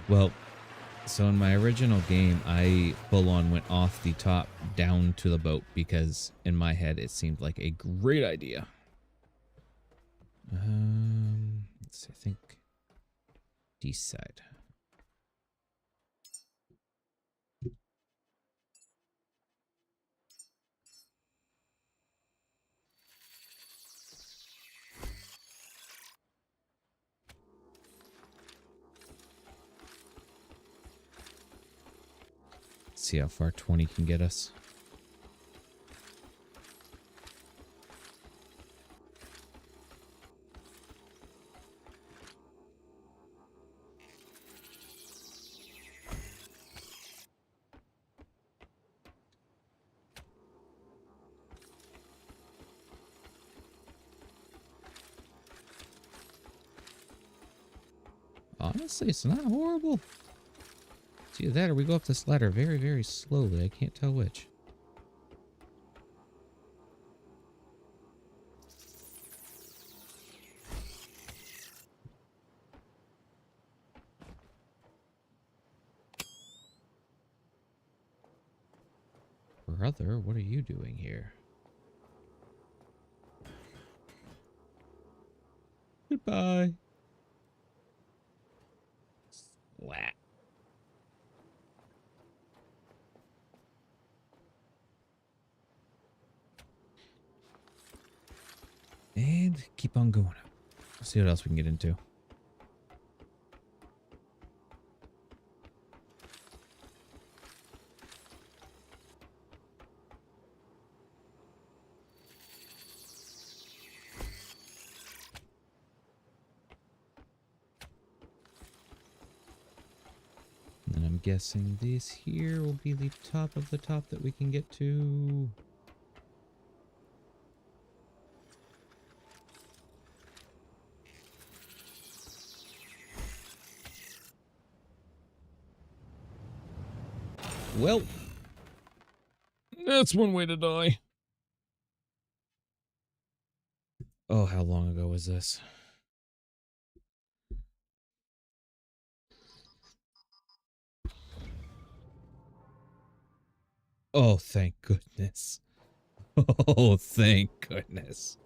Well, so in my original game, I full on went off the top down to the boat because in my head it seemed like a great idea. Let's see, I think east side. See how far 20 can get us. Honestly, it's not horrible. It's either that or we go up this ladder very, very slowly. I can't tell which. Brother, what are you doing here? Goodbye. Splat. And keep on going up. Let's see what else we can get into. And I'm guessing this here will be the top of the top that we can get to. Well, that's one way to die. Oh, how long ago was this? Oh, thank goodness. Oh, thank goodness.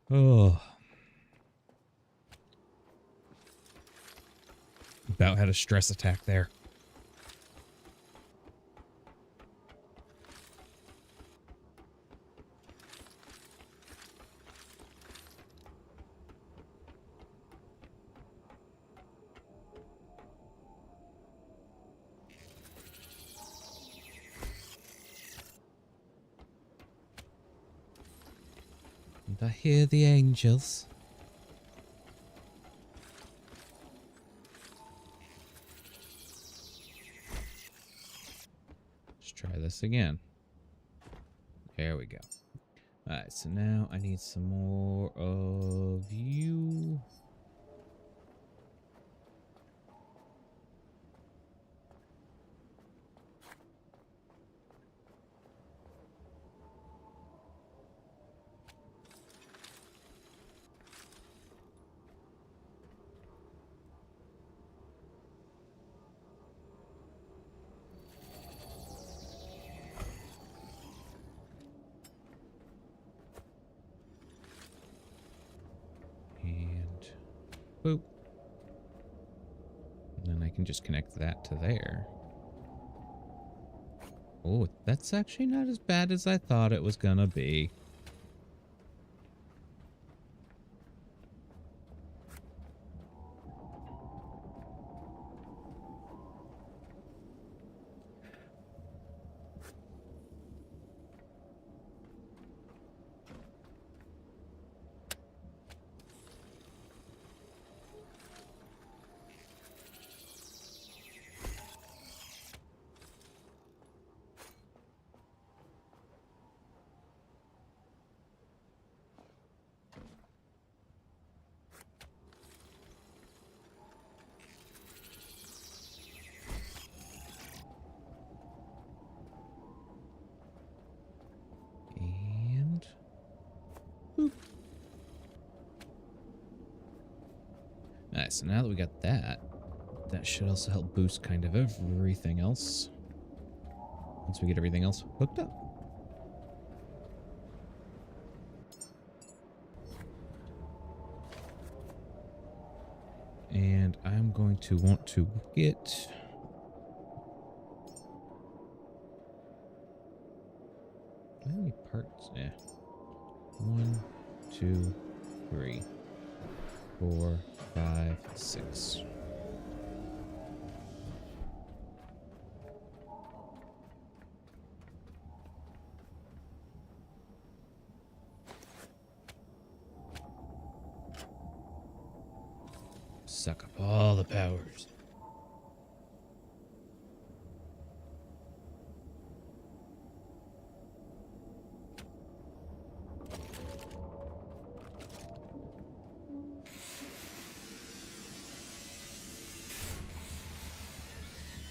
Oh. About had a stress attack there. And I hear the angels. Let's try this again. There we go. Alright, so now I need some more of you. And boop. can just connect that to there. Oh, that's actually not as bad as I thought it was gonna be. And boop. Nice. So now that we got that, that should also help boost kind of everything else. Once we get everything else hooked up. And I'm going to want to get... How many parts? Yeah. 1, 2, 3, 4, 5, 6. Suck up all the powers.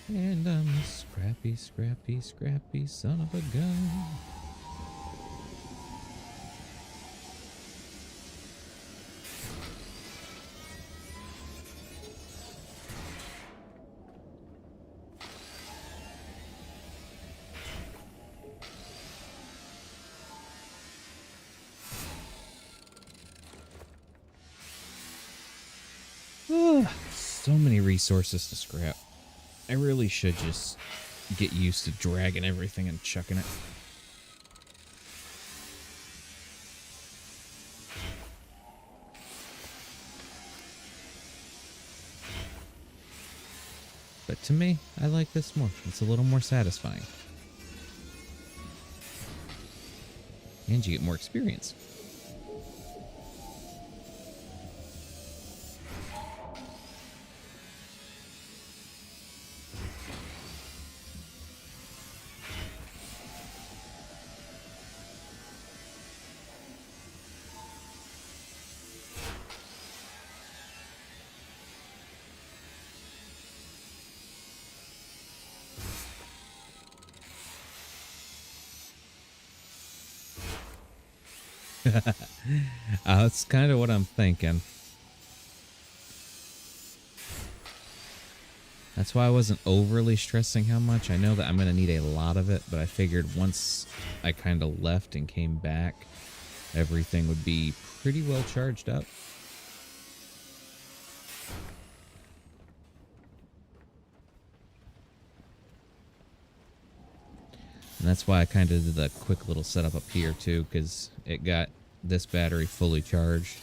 And I'm a scrappy, scrappy, scrappy son of a gun. So many resources to scrap. I really should just get used to dragging everything and chucking it. But to me, I like this more. It's a little more satisfying. And you get more experience. That's kind of what I'm thinking. That's why I wasn't overly stressing how much. I know that I'm going to need a lot of it, but I figured once I kind of left and came back, everything would be pretty well charged up. And that's why I kind of did the quick little setup up here too, because it got this battery fully charged.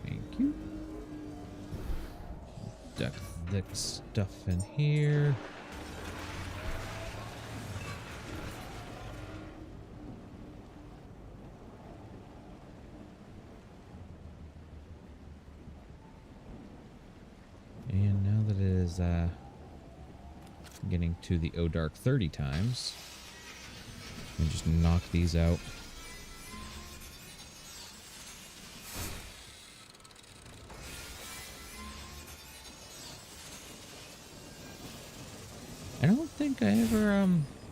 Thank you. Duck this stuff in here. And now that it is getting to the O dark 30 times, and just knock these out. I don't think I ever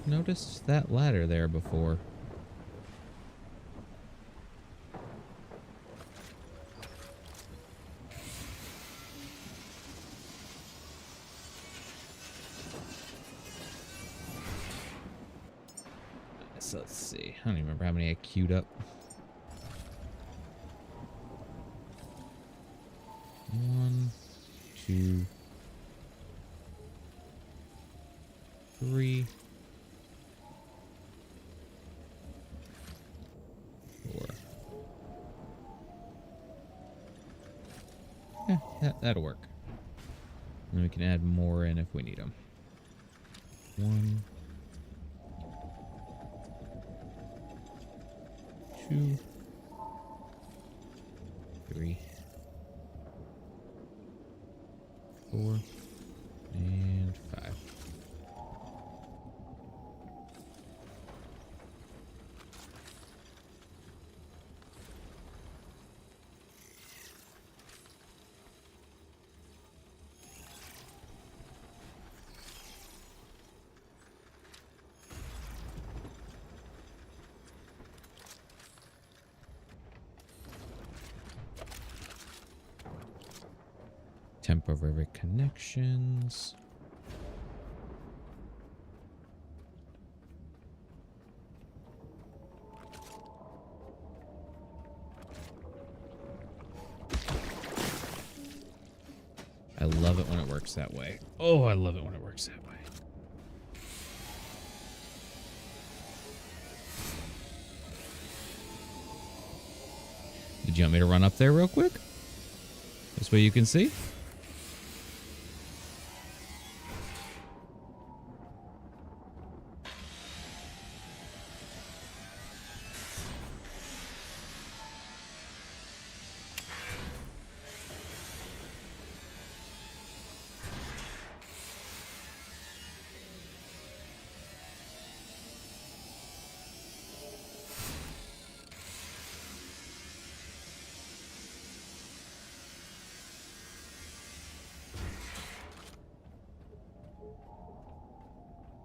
noticed that ladder there before. let's see. I don't even remember how many I queued up. 1, 2, 3, 4. Yeah, that'll work. And we can add more in if we need them. 1, 2, 3, 4, and 5. Temporary connections. I love it when it works that way. Oh, I love it when it works that way. Did you want me to run up there real quick? This way you can see?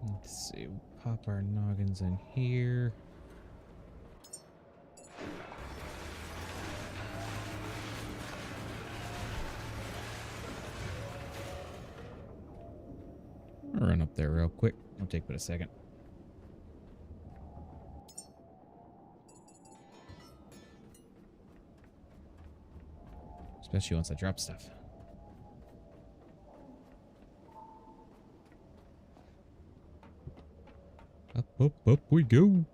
Let's see. We'll pop our noggins in here. I'll run up there real quick. It'll take but a second. Especially once I drop stuff. Up we go.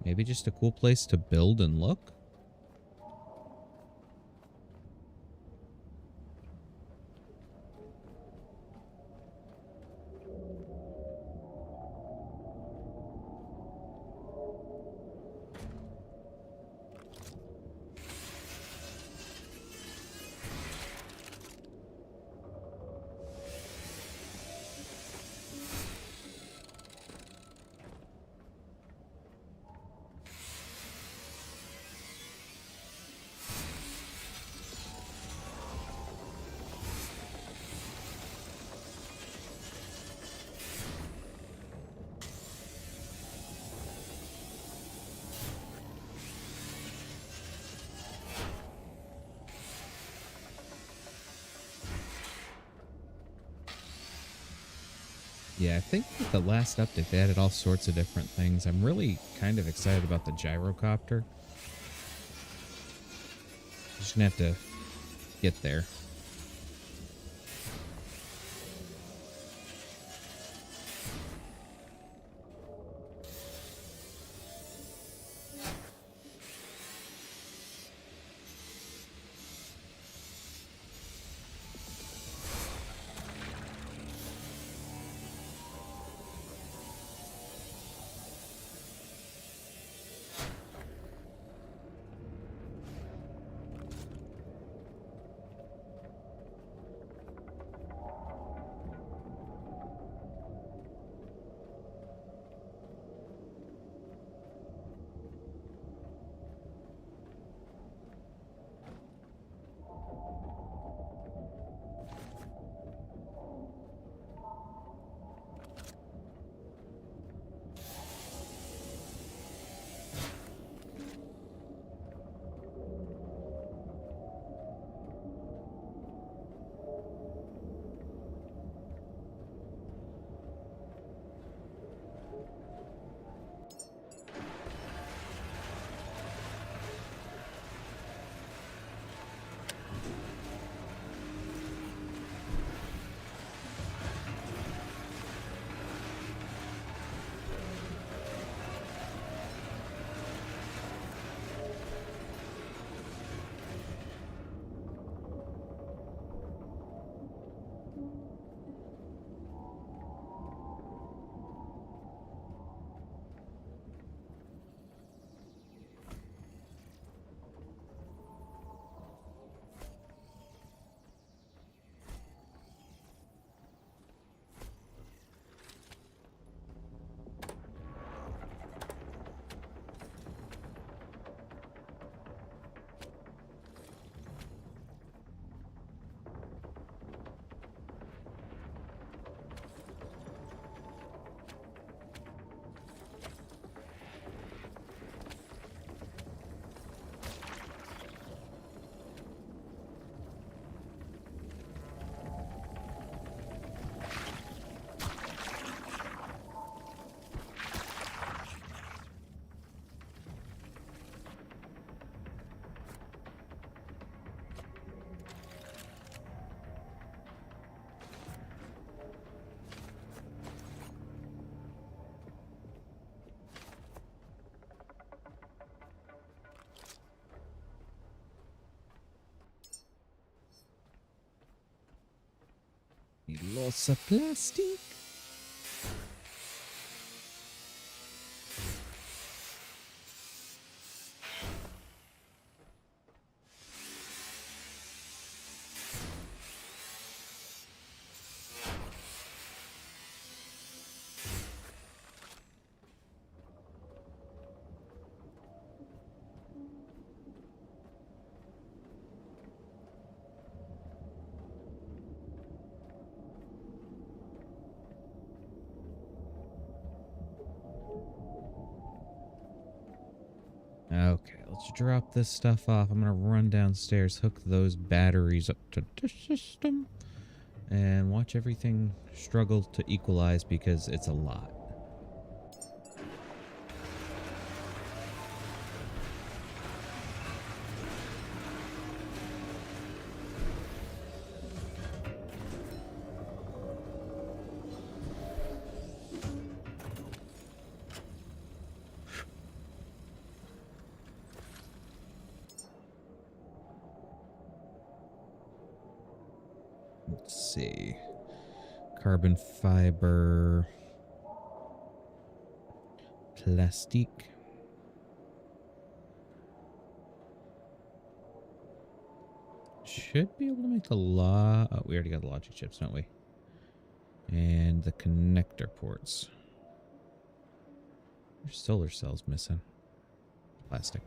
Maybe just a cool place to build and look. Yeah, I think with the last update, they added all sorts of different things. I'm really kind of excited about the gyrocopter. Just gonna have to get there. Lots of plastic. Okay, let's drop this stuff off. I'm going to run downstairs, hook those batteries up to the system, and watch everything struggle to equalize because it's a lot. Let's see. Carbon fiber. Plastic. Should be able to make a lot. Oh, we already got the logic chips, don't we? And the connector ports. There's solar cells missing. Plastic.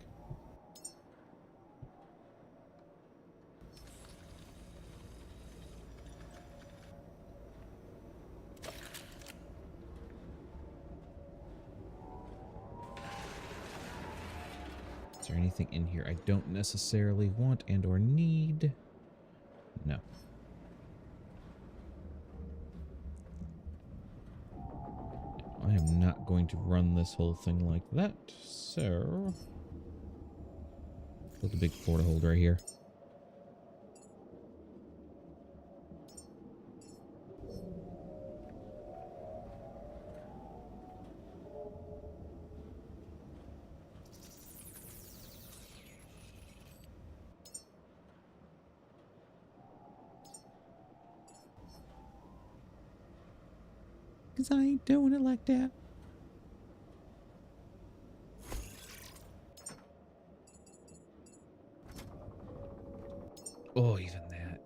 Is there anything in here I don't necessarily want and or need? No. I am not going to run this whole thing like that, so... Build a big porta holder right here. Because I ain't doing it like that. Oh, even that.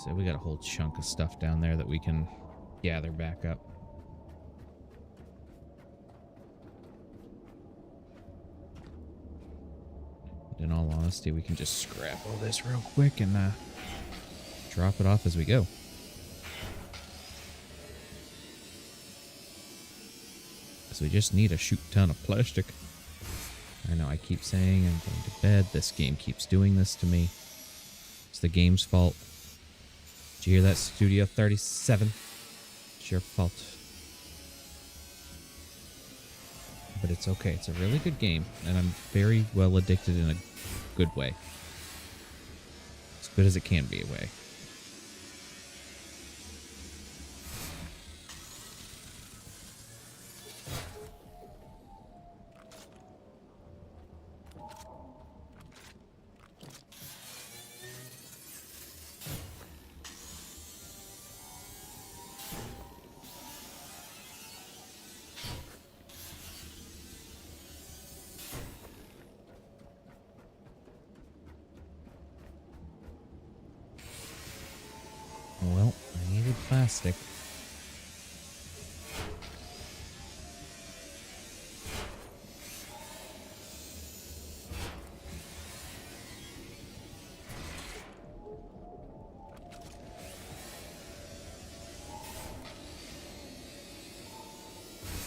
So we got a whole chunk of stuff down there that we can gather back up. In all honesty, we can just scrap all this real quick and drop it off as we go. So we just need a shoot ton of plastic. I know I keep saying I'm going to bed. This game keeps doing this to me. It's the game's fault. Did you hear that, Studio 37? It's your fault. But it's okay. It's a really good game, and I'm very well addicted in a good way. As good as it can be a way. Well, I needed plastic.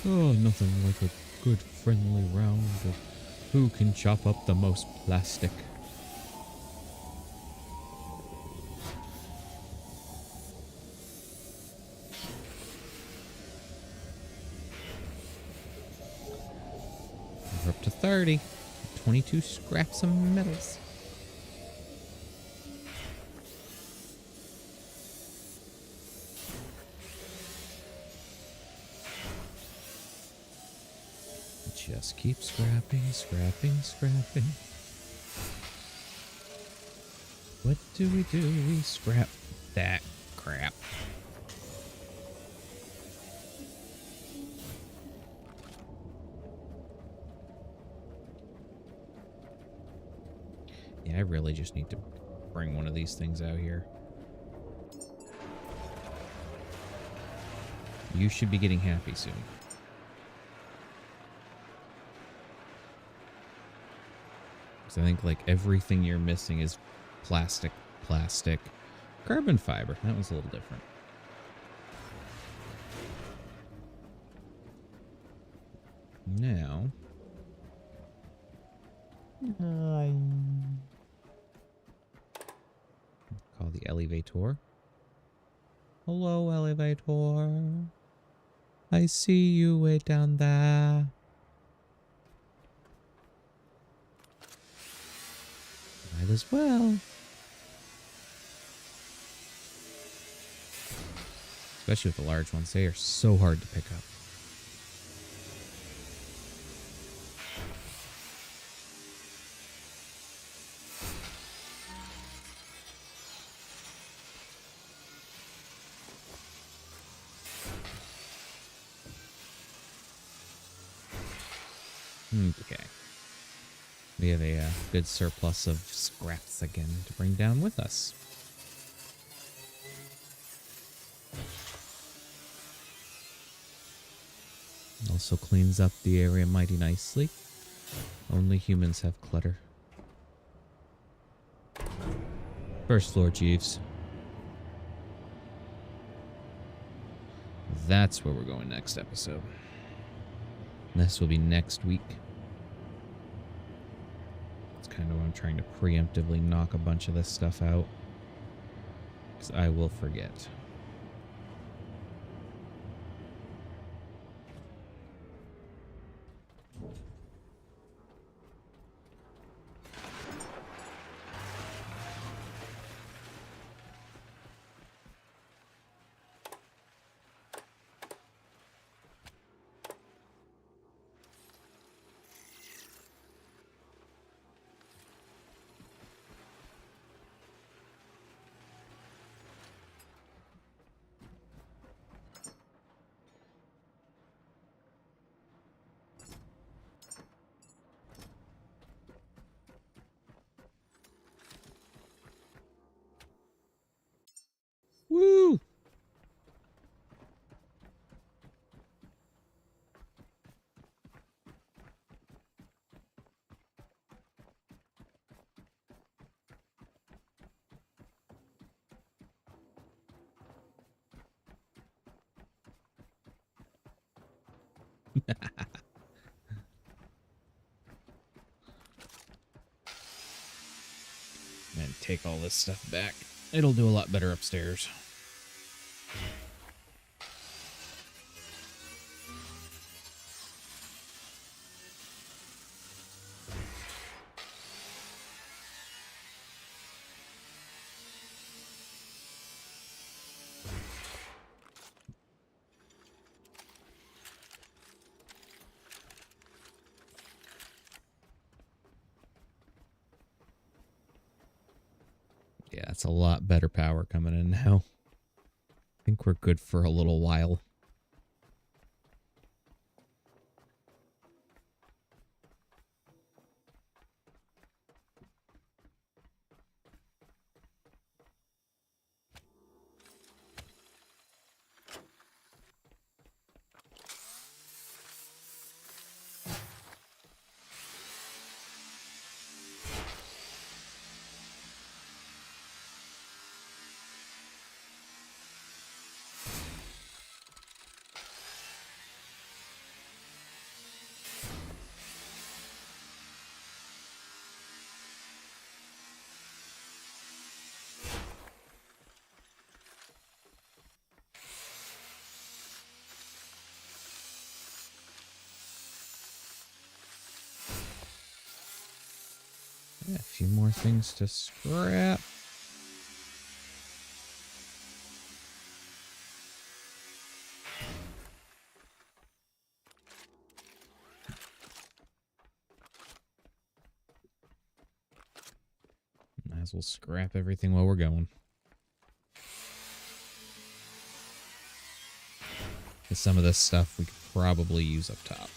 Oh, nothing like a good friendly round of who can chop up the most plastic. We're up to 30. 22 scraps of metals. Just keep scrapping, scrapping, scrapping. What do? We scrap that crap. Yeah, I really just need to bring one of these things out here. You should be getting happy soon. Because I think, like, everything you're missing is plastic. Carbon fiber. That was a little different. Now... call the elevator. Hello, elevator. I see you way down there. Might as well. Especially with the large ones. They are so hard to pick up. Okay. We have a good surplus of scraps again to bring down with us. Also cleans up the area mighty nicely. Only humans have clutter. First floor, Jeeves. That's where we're going next episode. This will be next week. It's kind of what I'm trying to preemptively knock a bunch of this stuff out. Because I will forget. Woo! And take all this stuff back. It'll do a lot better upstairs. Yeah, it's a lot better power coming in now. I think we're good for a little while. Yeah, a few more things to scrap. as well scrap everything while we're going. 'Cause some of this stuff we could probably use up top.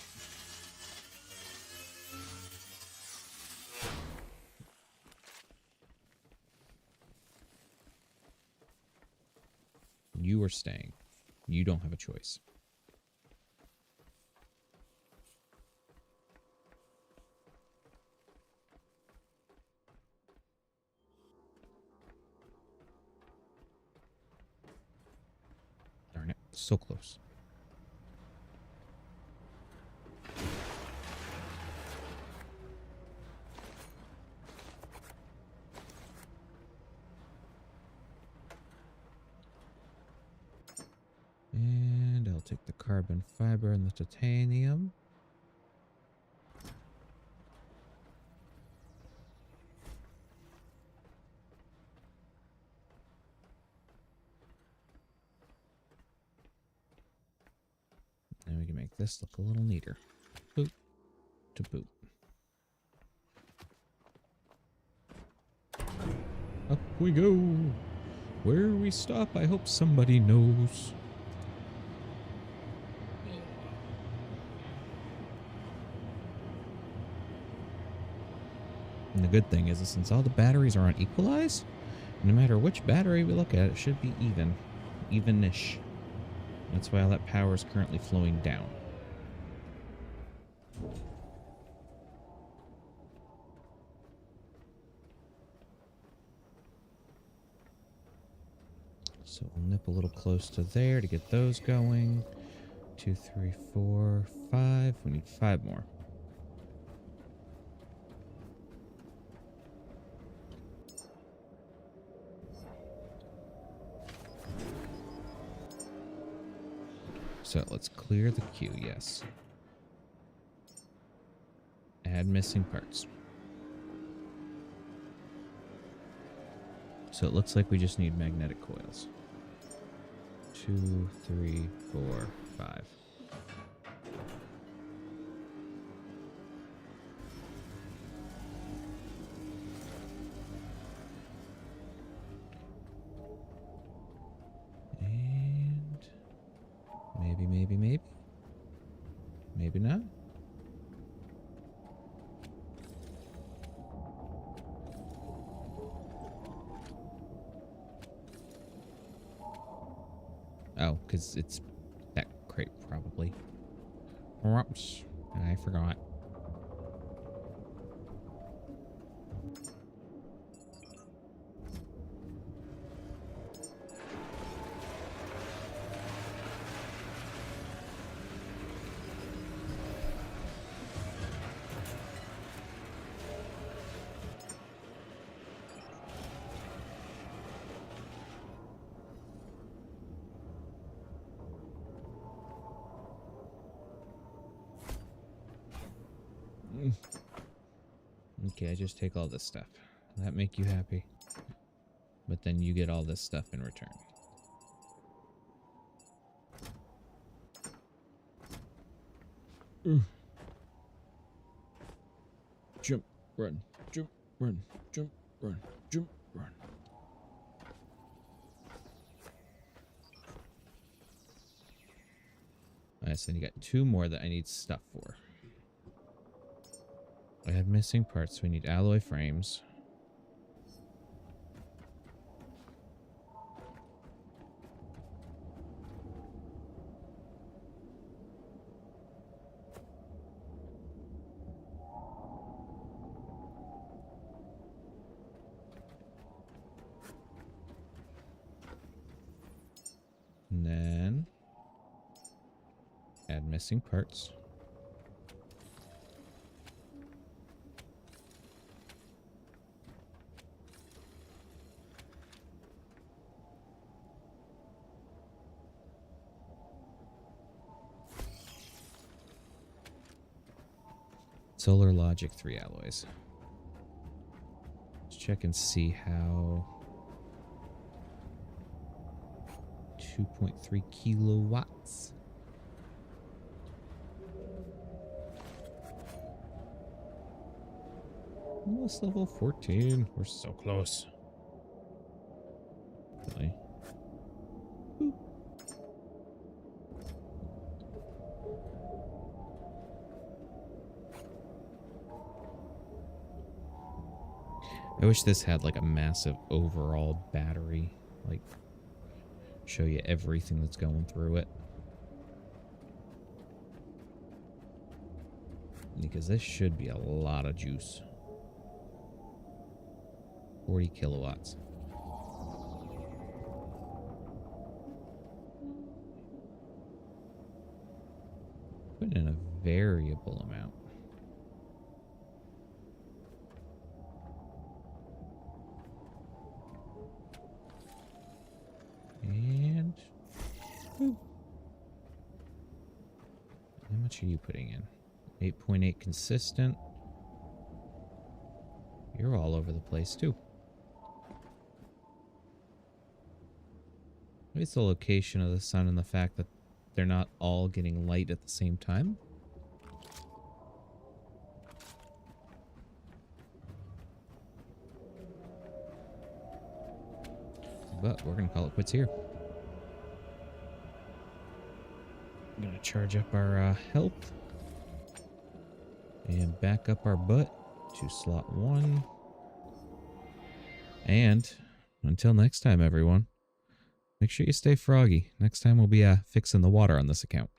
You are staying. You don't have a choice. Darn it. So close. And I'll take the carbon fiber and the titanium. And we can make this look a little neater. Boop to boop. Up we go. Where we stop, I hope somebody knows. And the good thing is that since all the batteries are unequalized, no matter which battery we look at, it should be even. Even-ish. That's why all that power is currently flowing down. So we'll nip a little close to there to get those going. 2, 3, 4, 5. We need 5 more. So let's clear the queue, yes. Add missing parts. So it looks like we just need magnetic coils. 2, 3, 4, 5. And maybe. Maybe not. Oh, because it's that crate, probably. Oops, I forgot. Okay, I just take all this stuff. Will that make you happy? But then you get all this stuff in return. Jump, run, jump, run, jump, run, jump, run. Alright, so you got 2 more that I need stuff for. I have missing parts, so we need alloy frames. And then add missing parts. Solar Logic 3 alloys. Let's check and see how 2.3 kilowatts. Almost level 14. We're so close. Really. Boop. I wish this had like a massive overall battery. Like, show you everything that's going through it. Because this should be a lot of juice. 40 kilowatts. Put in a variable amount. And how much are you putting in? 8.8 consistent. You're all over the place too. Maybe it's the location of the sun and the fact that they're not all getting light at the same time. But we're going to call it quits here. I'm going to charge up our health. And back up our butt to slot 1. And until next time, everyone, make sure you stay froggy. Next time we'll be fixing the water on this account.